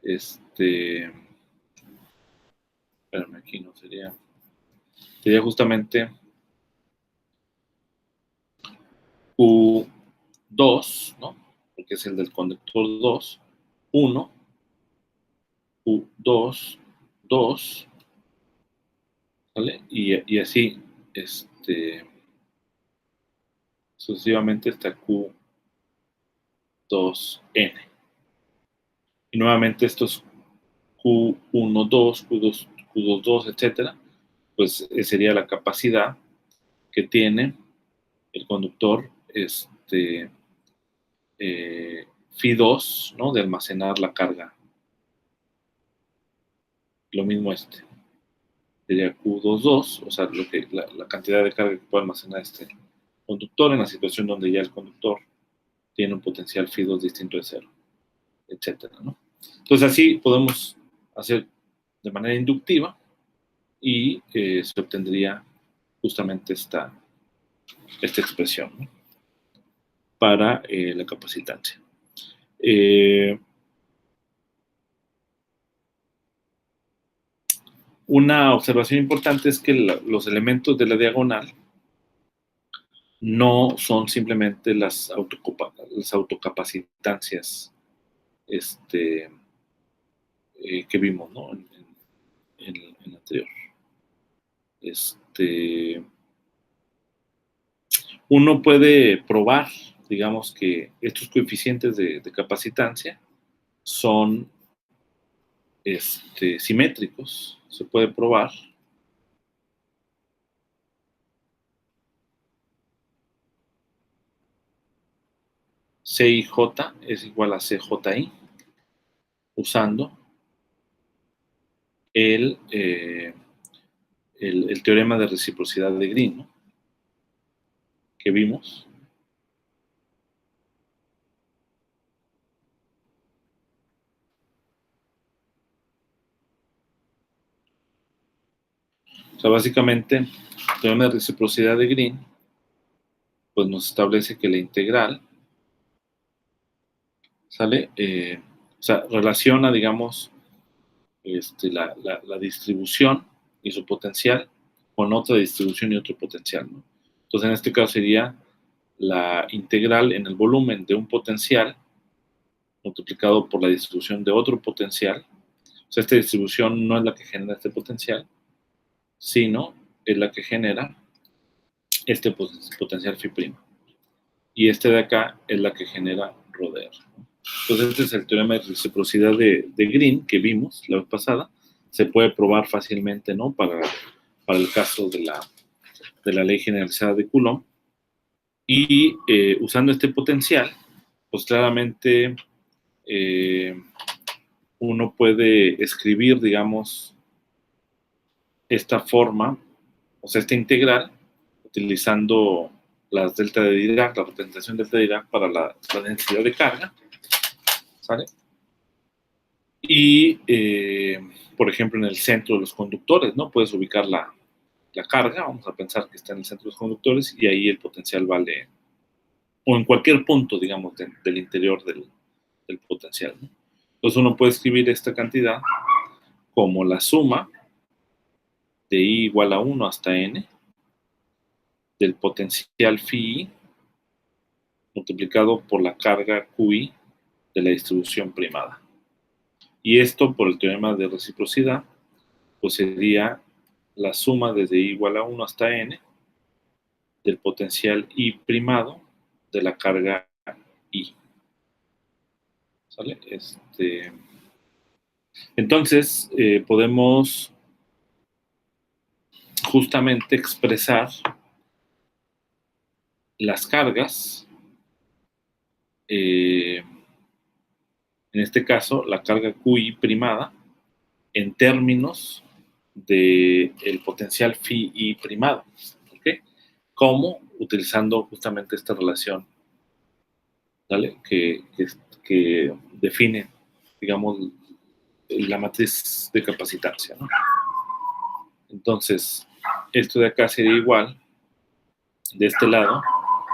Espérame, aquí no sería. Sería justamente Q2, ¿no? Porque es el del conductor 2, 1, Q2, 2, ¿vale? Y así, sucesivamente hasta Q2N. Y nuevamente estos Q1, 2, Q2, Q2, 2, etcétera, pues sería la capacidad que tiene el conductor Phi2, ¿no? De almacenar la carga. Lo mismo sería Q22, o sea, la cantidad de carga que puede almacenar este conductor en la situación donde ya el conductor tiene un potencial Phi2 distinto de 0, etcétera, ¿no? Entonces así podemos hacer de manera inductiva y se obtendría justamente esta expresión, ¿no? Para la capacitancia. Una observación importante es que los elementos de la diagonal no son simplemente las autocapacitancias que vimos, ¿no? En el anterior. Uno puede probar, digamos, que estos coeficientes de capacitancia son simétricos. Se puede probar. CIJ es igual a CJI, usando el teorema de reciprocidad de Green, ¿no? Que vimos. O sea, básicamente, el teorema de reciprocidad de Green pues nos establece que la integral, ¿sale? O sea, relaciona, digamos, la distribución y su potencial con otra distribución y otro potencial, ¿no? Entonces, en este caso sería la integral en el volumen de un potencial multiplicado por la distribución de otro potencial. O sea, esta distribución no es la que genera este potencial, sino es la que genera este potencial phi'. Y este de acá es la que genera Rho de R. Entonces, este es el teorema de reciprocidad de Green que vimos la vez pasada. Se puede probar fácilmente, ¿no? Para el caso de la ley generalizada de Coulomb. Y usando este potencial, pues claramente uno puede escribir, digamos, esta forma, o sea, esta integral, utilizando las delta de Dirac, la representación delta de Dirac para la densidad de carga, ¿sale? Y, por ejemplo, en el centro de los conductores, ¿no? Puedes ubicar la carga, vamos a pensar que está en el centro de los conductores, y ahí el potencial vale, o en cualquier punto, digamos, del interior del potencial, ¿no? Entonces uno puede escribir esta cantidad como la suma de I igual a 1 hasta N del potencial phi multiplicado por la carga QI de la distribución primada. Y esto, por el teorema de reciprocidad, pues sería la suma desde I igual a 1 hasta N del potencial I primado de la carga I. ¿Sale? Entonces, podemos justamente expresar las cargas, en este caso, la carga QI primada, en términos del potencial phi primado, ¿ok? ¿Cómo? Utilizando justamente esta relación, ¿vale? Que define, digamos, la matriz de capacitancia, ¿no? Entonces, esto de acá sería igual De este lado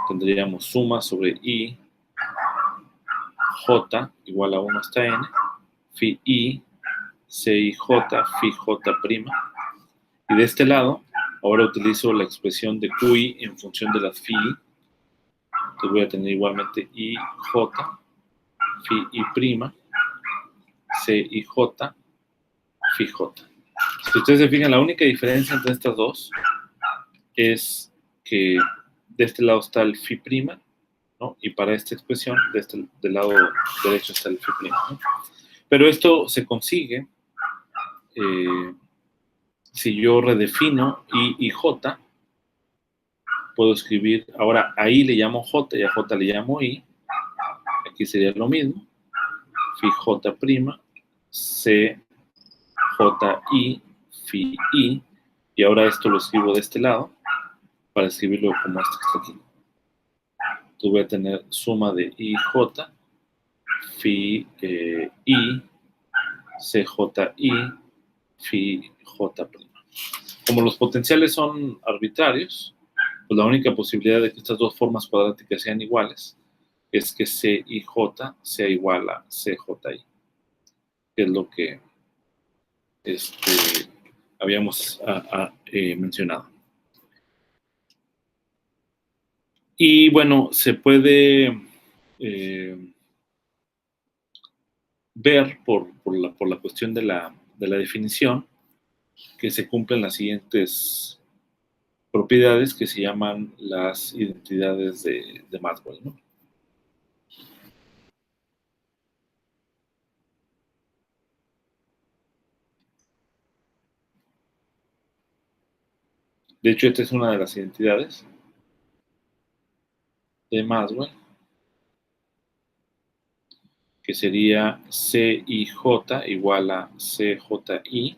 tendríamos suma sobre I, J igual a 1 hasta N, phi I, C I J, phi J prima. Y de este lado, ahora utilizo la expresión de QI en función de las phi I. Entonces voy a tener igualmente I, J, phi I prima, C I J, phi J. Si ustedes se fijan, la única diferencia entre estas dos es que de este lado está el phi prima, ¿no? Y para esta expresión, del lado derecho está el phi prima, ¿no? Pero esto se consigue si yo redefino I y J, puedo escribir, ahora a I le llamo J y a J le llamo I, aquí sería lo mismo, phi J prima, C J I, phi I, y ahora esto lo escribo de este lado, para escribirlo como esto que está aquí. Entonces voy a tener suma de I, J, phi I, C J I, phi J prima. Como los potenciales son arbitrarios, pues la única posibilidad de que estas dos formas cuadráticas sean iguales es que CIJ sea igual a CJI, que es lo que habíamos mencionado. Y bueno, se puede ver por la cuestión de la definición que se cumplen las siguientes propiedades que se llaman las identidades de Maxwell, ¿no? De hecho, esta es una de las identidades de Maxwell, que sería CIJ igual a CJI.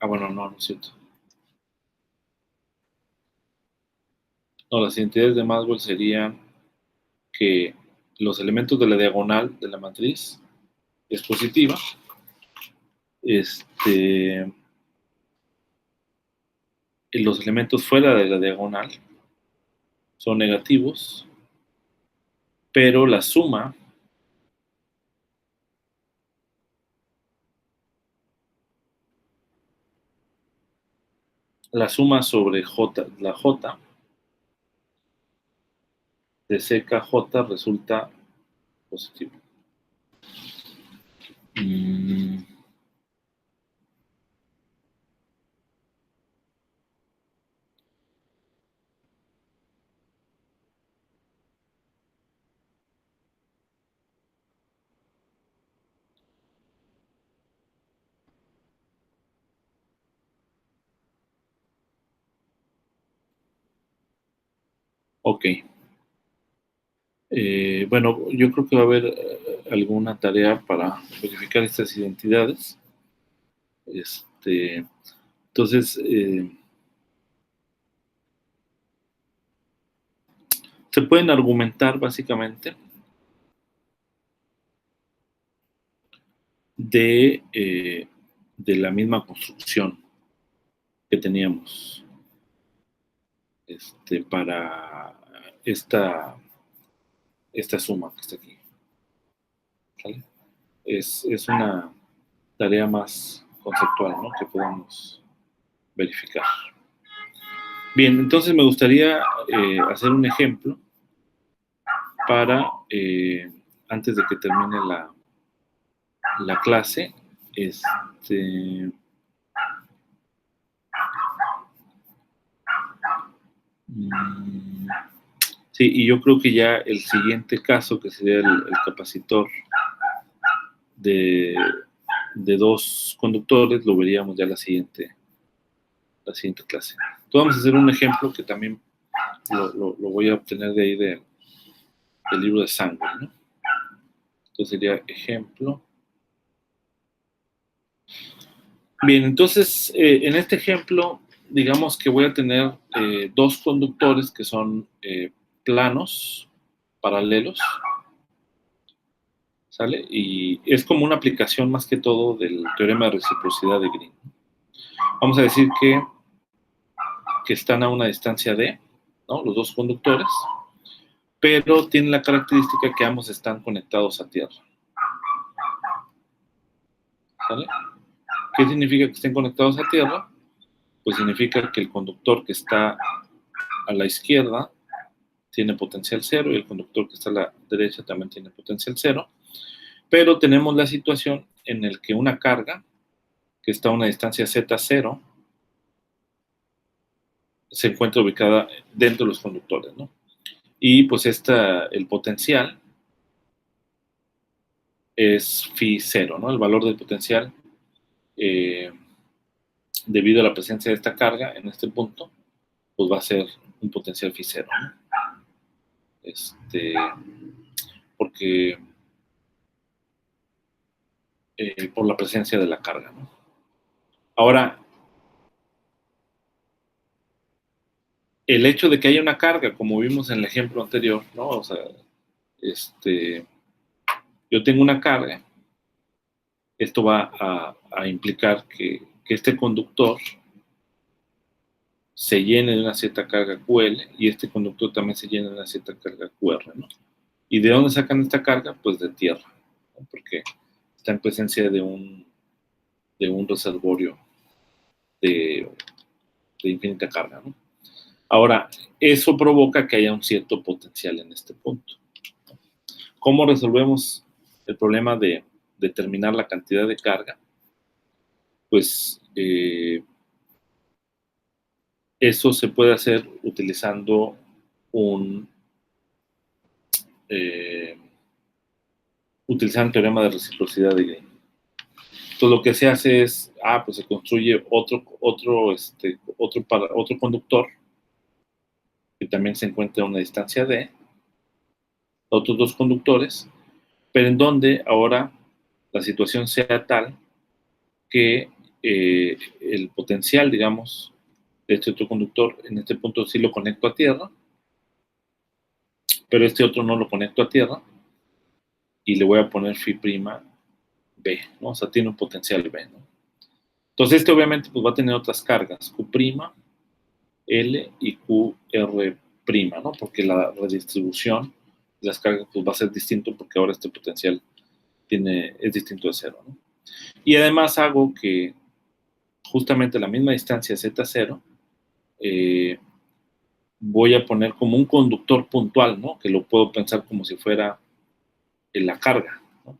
Bueno, no es cierto. No, las identidades de Maxwell serían que los elementos de la diagonal de la matriz es positiva. Los elementos fuera de la diagonal son negativos, pero la suma sobre J, la J de CKJ resulta positivo. Ok. Bueno, yo creo que va a haber alguna tarea para verificar estas identidades. Entonces, se pueden argumentar básicamente de la misma construcción que teníamos para esta suma que está aquí. ¿Vale? Es una tarea más conceptual, ¿no? Que podemos verificar. Bien, entonces me gustaría hacer un ejemplo para, antes de que termine la clase, sí, y yo creo que ya el siguiente caso, que sería el capacitor de dos conductores, lo veríamos ya la siguiente clase. Entonces vamos a hacer un ejemplo que también lo voy a obtener de ahí del libro de Sangre, ¿no? Entonces sería ejemplo. Bien, entonces en este ejemplo, digamos que voy a tener dos conductores que son planos, paralelos, ¿sale? Y es como una aplicación más que todo del teorema de reciprocidad de Green. Vamos a decir que que están a una distancia D, ¿no? Los dos conductores, pero tienen la característica que ambos están conectados a tierra. ¿Sale? ¿Qué significa que estén conectados a tierra? Pues significa que el conductor que está a la izquierda tiene potencial cero y el conductor que está a la derecha también tiene potencial cero, pero tenemos la situación en la que una carga que está a una distancia Z0 se encuentra ubicada dentro de los conductores, ¿no? Y pues el potencial es phi cero, ¿no? El valor del potencial debido a la presencia de esta carga en este punto, pues va a ser un potencial phi cero, ¿no? Porque por la presencia de la carga, ¿no? Ahora, el hecho de que haya una carga, como vimos en el ejemplo anterior, ¿no? O sea, yo tengo una carga, esto va a implicar que este conductor se llene de una cierta carga QL y este conductor también se llene de una cierta carga QR, ¿no? ¿Y de dónde sacan esta carga? Pues de tierra, ¿no? Porque está en presencia de un reservorio de infinita carga, ¿no? Ahora, eso provoca que haya un cierto potencial en este punto. ¿Cómo resolvemos el problema de determinar la cantidad de carga? Pues eso se puede hacer utilizando utilizando el teorema de reciprocidad de Green. Entonces lo que se hace es, pues se construye otro conductor que también se encuentra a una distancia D, otros dos conductores, pero en donde ahora la situación sea tal que el potencial, digamos, de este otro conductor, en este punto sí lo conecto a tierra, pero este otro no lo conecto a tierra, y le voy a poner phi' B, ¿no? O sea, tiene un potencial B, ¿no? Entonces obviamente pues va a tener otras cargas, Q', L y QR', ¿no? Porque la redistribución de las cargas pues va a ser distinto porque ahora este potencial es distinto de cero, ¿no? Y además hago que justamente a la misma distancia Z0 voy a poner como un conductor puntual, ¿no? Que lo puedo pensar como si fuera la carga, ¿no?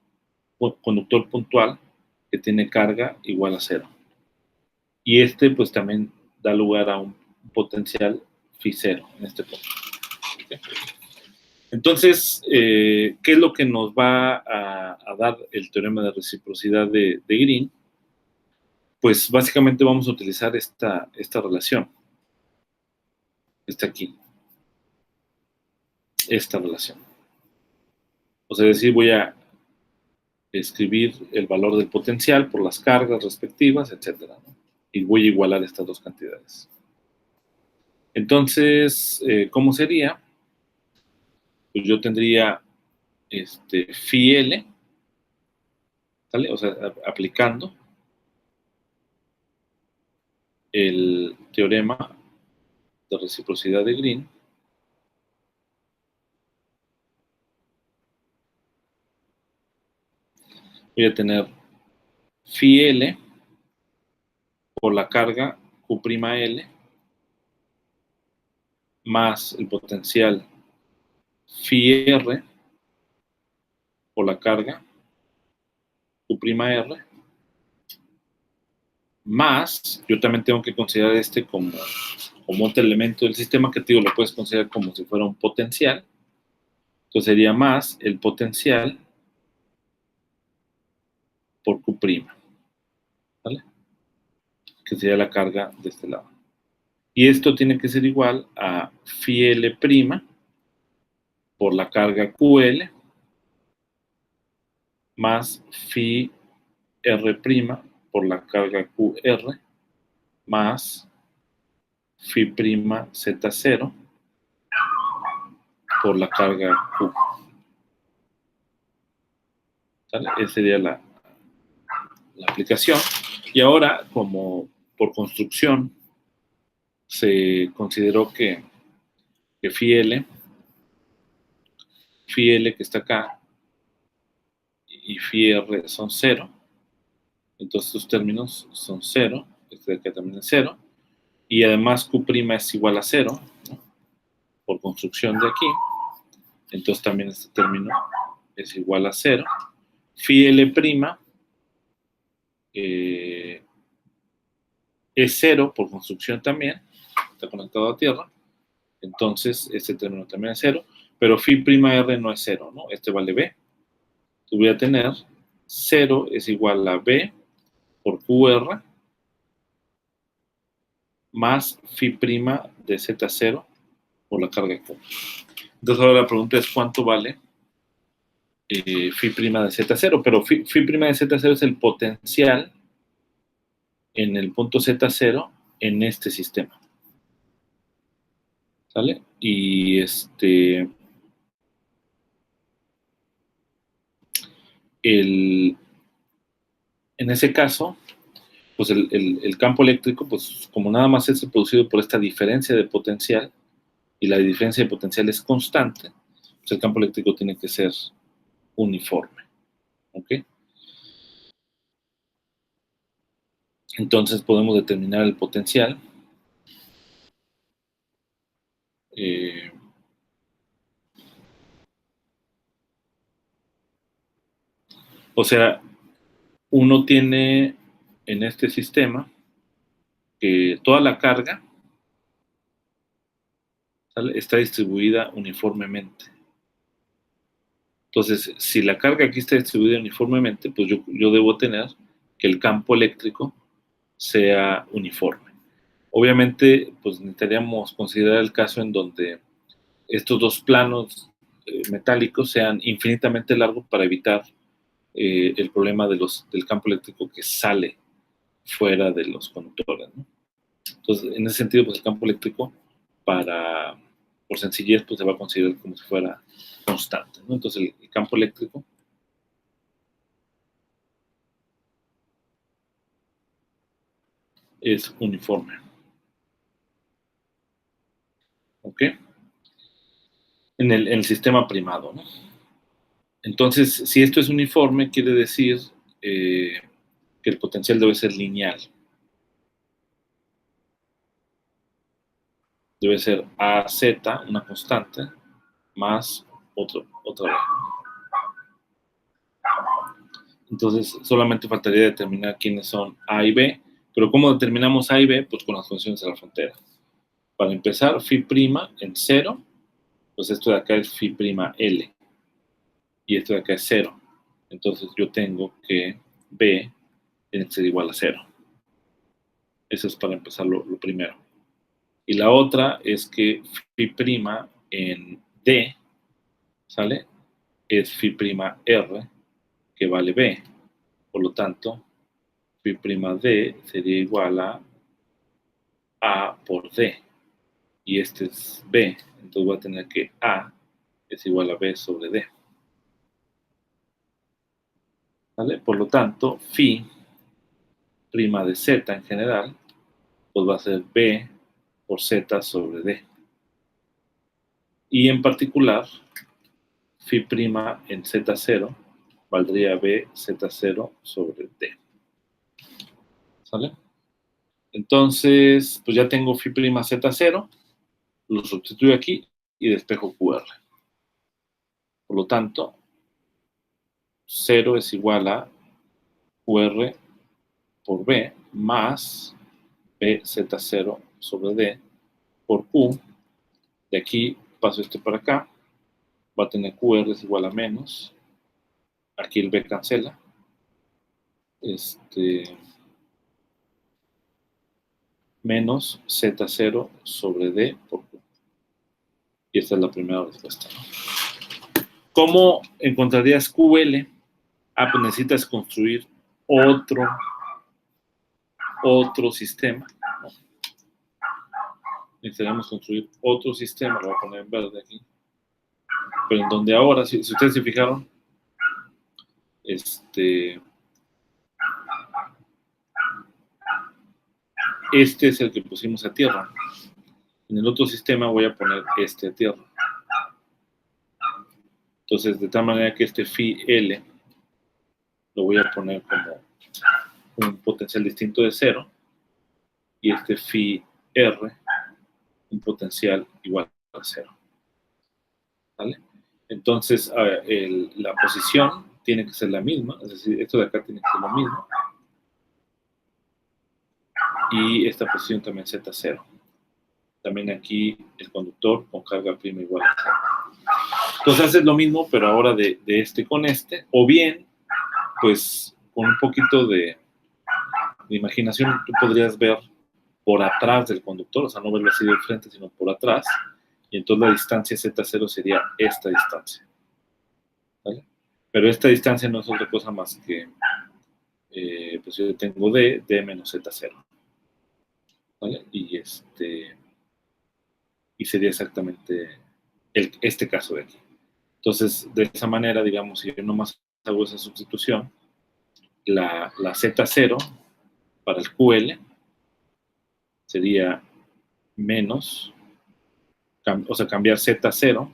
Un conductor puntual que tiene carga igual a cero. Y pues también da lugar a un potencial phi cero en este punto. ¿Okay? Entonces, ¿qué es lo que nos va a dar el teorema de reciprocidad de Green? Pues básicamente vamos a utilizar esta relación. Está aquí. Esta relación. O sea, es decir, voy a escribir el valor del potencial por las cargas respectivas, etcétera, ¿no? Y voy a igualar estas dos cantidades. Entonces, ¿cómo sería? Pues yo tendría phi L, ¿vale? O sea, aplicando el teorema de reciprocidad de Green, voy a tener phi L por la carga Q'L más el potencial phi R por la carga Q'R más, yo también tengo que considerar como otro elemento del sistema que te digo, lo puedes considerar como si fuera un potencial. Entonces sería más el potencial por Q', ¿vale? Que sería la carga de este lado. Y esto tiene que ser igual a phi L' por la carga QL más phi R' por la carga QR más phi' Z0 por la carga Q. ¿Sale? Esa sería la aplicación. Y ahora, como por construcción, se consideró que phi L que está acá y phi R son 0. Entonces estos términos son 0. Este de acá también es 0. Y además Q' es igual a 0, ¿no? Por construcción de aquí. Entonces también este término es igual a 0. Phi L' es 0 por construcción también. Está conectado a tierra. Entonces este término también es 0. Pero phi' R no es 0, ¿no? Este vale B. Entonces voy a tener 0 es igual a B por QR más phi' de Z0 por la carga Q. Entonces ahora la pregunta es ¿cuánto vale phi' de Z0? Pero phi' de Z0 es el potencial en el punto Z0 en este sistema. ¿Sale? Y en ese caso, pues el campo eléctrico, pues como nada más es producido por esta diferencia de potencial, y la diferencia de potencial es constante, pues el campo eléctrico tiene que ser uniforme. ¿Ok? Entonces podemos determinar el potencial. O sea, uno tiene en este sistema que toda la carga, ¿sale?, está distribuida uniformemente. Entonces, si la carga aquí está distribuida uniformemente, pues yo debo tener que el campo eléctrico sea uniforme. Obviamente, pues necesitaríamos considerar el caso en donde estos dos planos metálicos sean infinitamente largos para evitar el problema del campo eléctrico que sale fuera de los conductores, ¿no? Entonces, en ese sentido, pues el campo eléctrico, por sencillez, pues se va a considerar como si fuera constante, ¿no? Entonces, el campo eléctrico es uniforme. ¿Ok? En el sistema primado, ¿no? Entonces, si esto es uniforme, quiere decir que el potencial debe ser lineal. Debe ser AZ, una constante, más otra vez. Entonces, solamente faltaría determinar quiénes son A y B. Pero ¿cómo determinamos A y B? Pues con las condiciones de la frontera. Para empezar, phi' en 0, pues esto de acá es phi' L. Y esto de acá es 0. Entonces yo tengo que B tiene que ser igual a 0. Eso es para empezar lo primero. Y la otra es que phi' en D, ¿sale?, es phi' R, que vale B. Por lo tanto, phi' D sería igual a por D. Y este es B. Entonces voy a tener que A es igual a B sobre D. ¿Vale? Por lo tanto, phi' de Z en general, pues va a ser B por Z sobre D. Y en particular, phi' en Z0 valdría B Z0 sobre D. ¿Sale? Entonces, pues ya tengo phi' Z0, lo sustituyo aquí y despejo QR. Por lo tanto, 0 es igual a QR por B más BZ0 sobre D por Q. De aquí paso este para acá. Va a tener QR es igual a menos. Aquí el B cancela. Menos Z0 sobre D por Q. Y esta es la primera respuesta, ¿no? ¿Cómo encontrarías QL? Pues necesitas construir otro sistema, ¿no? Necesitaríamos construir otro sistema, lo voy a poner en verde aquí, pero en donde ahora, si ustedes se fijaron, este es el que pusimos a tierra. En el otro sistema voy a poner este a tierra. Entonces, de tal manera que este phi L lo voy a poner como un potencial distinto de 0 y este phi R un potencial igual a 0. ¿Vale? Entonces, la posición tiene que ser la misma, es decir, esto de acá tiene que ser lo mismo. Y esta posición también Z0. También aquí el conductor con carga prima igual a 0. Entonces haces lo mismo, pero ahora de este con este, o bien, pues con un poquito de imaginación, tú podrías ver por atrás del conductor, o sea, no verlo así de frente, sino por atrás, y entonces la distancia Z0 sería esta distancia. ¿Vale? Pero esta distancia no es otra cosa más que, pues yo tengo D menos Z0. ¿Vale? Y sería exactamente este caso de aquí. Entonces, de esa manera, digamos, si yo nomás hago esa sustitución, la Z0 para el QL sería menos, o sea, cambiar Z0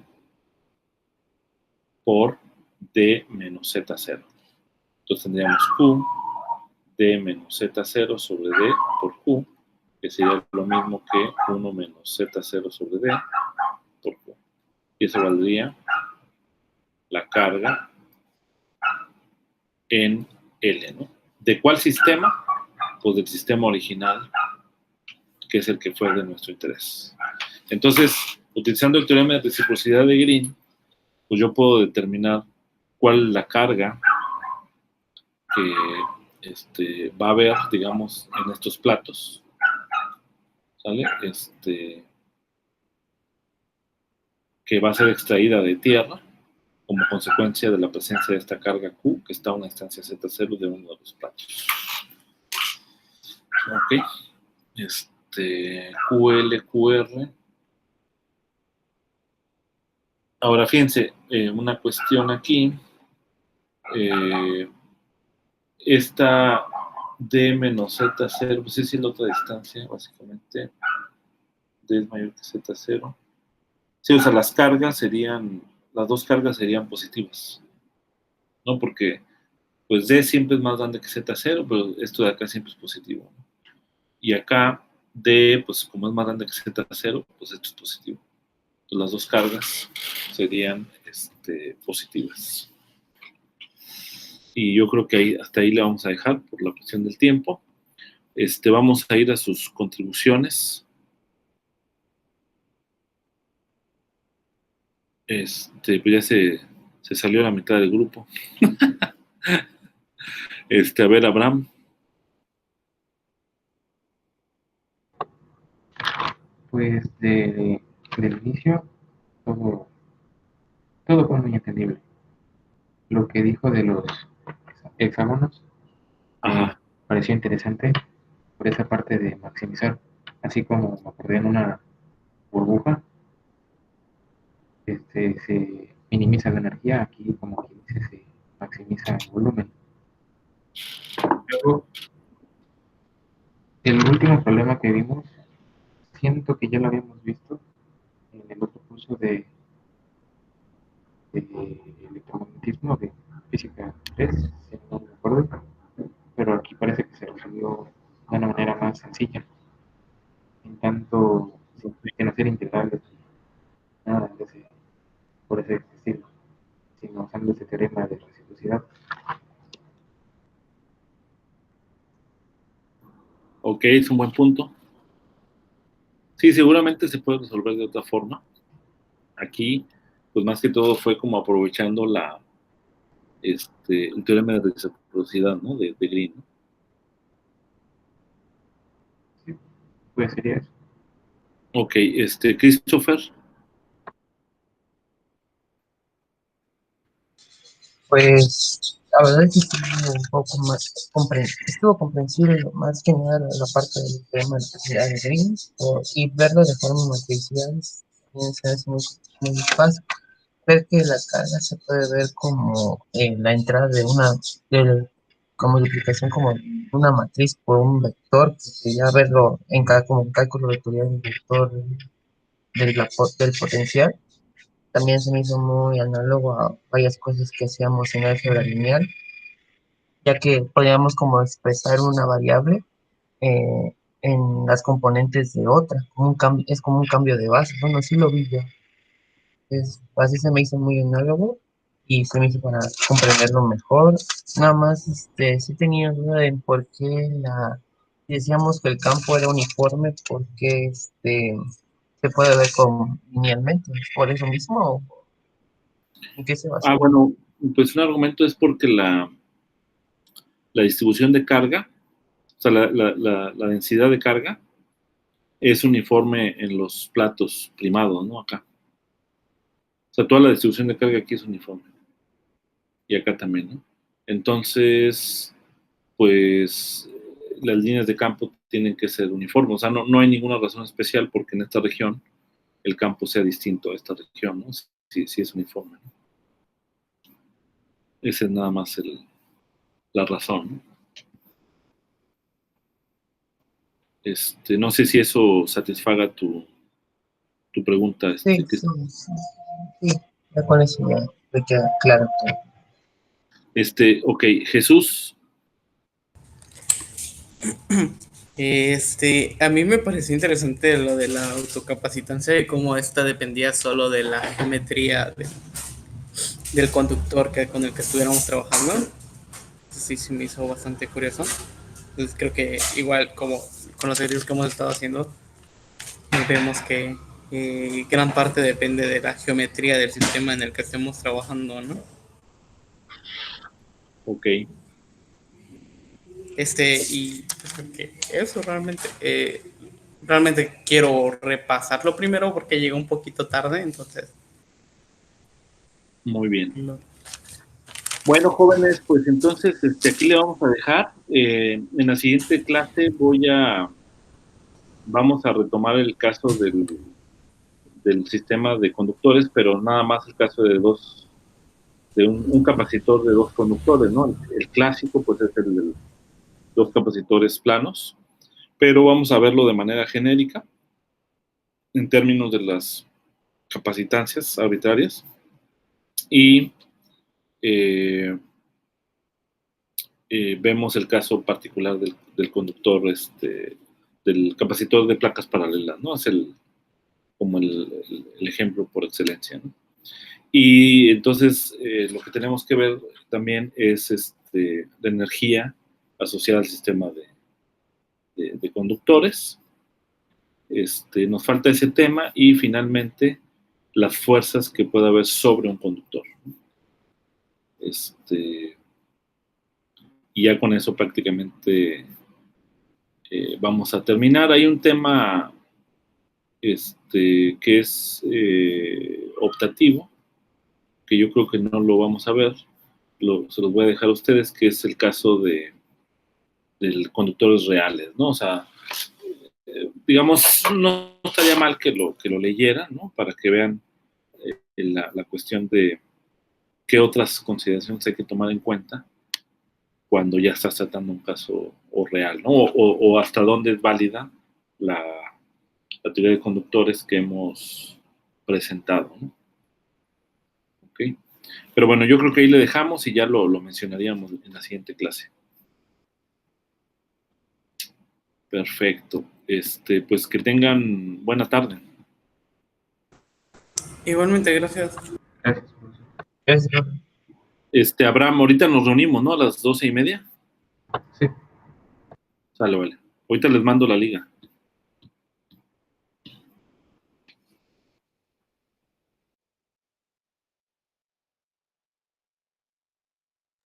por D menos Z0. Entonces tendríamos Q, D menos Z0 sobre D por Q, que sería lo mismo que 1 menos Z0 sobre D por Q. Y eso valdría la carga en L, ¿no? ¿De cuál sistema? Pues del sistema original, que es el que fue de nuestro interés. Entonces, utilizando el teorema de reciprocidad de Green, pues yo puedo determinar cuál es la carga que va a haber, digamos, en estos platos. ¿Sale? Que va a ser extraída de tierra como consecuencia de la presencia de esta carga Q, que está a una distancia Z0 de uno de los platos. Ok. QL, QR. Ahora, fíjense, una cuestión aquí. Esta D menos Z0, pues es la otra distancia, básicamente. D es mayor que Z0. Sí, o sea, las dos cargas serían positivas, ¿no? Porque, pues D siempre es más grande que Z0, pero esto de acá siempre es positivo, ¿no? Y acá, D, pues como es más grande que Z0, pues esto es positivo. Entonces las dos cargas serían positivas. Y yo creo que hasta ahí le vamos a dejar por la cuestión del tiempo. Vamos a ir a sus contribuciones. Pues ya se salió la mitad del grupo. A ver, Abraham. Pues del inicio todo fue muy entendible. Lo que dijo de los hexágonos me pareció interesante por esa parte de maximizar, así como me acordé en una burbuja, se minimiza la energía, aquí como quien dice se maximiza el volumen. Luego, el último problema que vimos, siento que ya lo habíamos visto en el otro curso de electromagnetismo de física 3, si no me acuerdo, pero aquí parece que se resolvió de una manera más sencilla, en tanto sin hacer integrales, nada por ese estilo, sino usando ese teorema de reciprocidad. Ok, es un buen punto. Sí, seguramente se puede resolver de otra forma. Aquí, pues más que todo fue como aprovechando el teorema de reciprocidad, ¿no? De Green, ¿no? Sí, pues sería eso. Ok, Christopher. Pues la verdad es que estuvo un poco más estuvo comprensible más que nada la parte del tema de la de Green y verlo de forma matricial se hace muy fácil. Ver que la carga se puede ver como la entrada de como duplicación como una matriz por un vector, que ya verlo en cada como un cálculo vectorial del vector del potencial, también se me hizo muy análogo a varias cosas que hacíamos en álgebra lineal, ya que podíamos como expresar una variable en las componentes de otra, como un cambio, es como un cambio de base, bueno, sí lo vi yo, así se me hizo muy análogo y se me hizo para comprenderlo mejor. Nada más, sí tenía duda en por qué si decíamos que el campo era uniforme, por qué se puede ver como linealmente, por eso mismo, ¿o en qué se basa? Bueno, pues un argumento es porque la distribución de carga, o sea, la densidad de carga es uniforme en los platos primados, ¿no? Acá. O sea, toda la distribución de carga aquí es uniforme. Y acá también, ¿no? Entonces, pues las líneas de campo tienen que ser uniformes. O sea, no hay ninguna razón especial porque en esta región el campo sea distinto a esta región, ¿no? Si es uniforme, ¿no? Esa es nada más la razón, ¿no? No sé si eso satisfaga tu pregunta. Sí, sí, sí, sí, ya con eso ya me queda claro todo. Ok, Jesús. A mí me pareció interesante lo de la autocapacitancia y cómo esta dependía solo de la geometría del conductor con el que estuviéramos trabajando. Entonces, sí me hizo bastante curioso. Entonces creo que igual como con los ejercicios que hemos estado haciendo, vemos que gran parte depende de la geometría del sistema en el que estemos trabajando, ¿no? Ok. Y pues creo que eso realmente quiero repasarlo primero porque llega un poquito tarde, entonces. Muy bien. No. Bueno, jóvenes, pues entonces aquí le vamos a dejar. En la siguiente clase vamos a retomar el caso del sistema de conductores, pero nada más el caso de un capacitor de dos conductores, ¿no? El clásico, pues es el de dos capacitores planos, pero vamos a verlo de manera genérica, en términos de las capacitancias arbitrarias, y vemos el caso particular del conductor, del capacitor de placas paralelas, ¿no? Es como el ejemplo por excelencia, ¿no? Y entonces lo que tenemos que ver también es la energía asociada al sistema de conductores. Nos falta ese tema y finalmente las fuerzas que puede haber sobre un conductor. Y ya con eso prácticamente vamos a terminar. Hay un tema que es optativo, que yo creo que no lo vamos a ver, se los voy a dejar a ustedes, que es el caso de conductores reales, ¿no? O sea, digamos, no estaría mal que lo leyeran, ¿no? Para que vean la cuestión de qué otras consideraciones hay que tomar en cuenta cuando ya estás tratando un caso real, ¿no? O hasta dónde es válida la teoría de conductores que hemos presentado, ¿no? ¿Ok? Pero bueno, yo creo que ahí le dejamos y ya lo mencionaríamos en la siguiente clase. Perfecto. Pues que tengan buena tarde. Igualmente, gracias. Gracias. Abraham, ahorita nos reunimos, ¿no? A las 12:30. Sí. Sale, vale. Ahorita les mando la liga.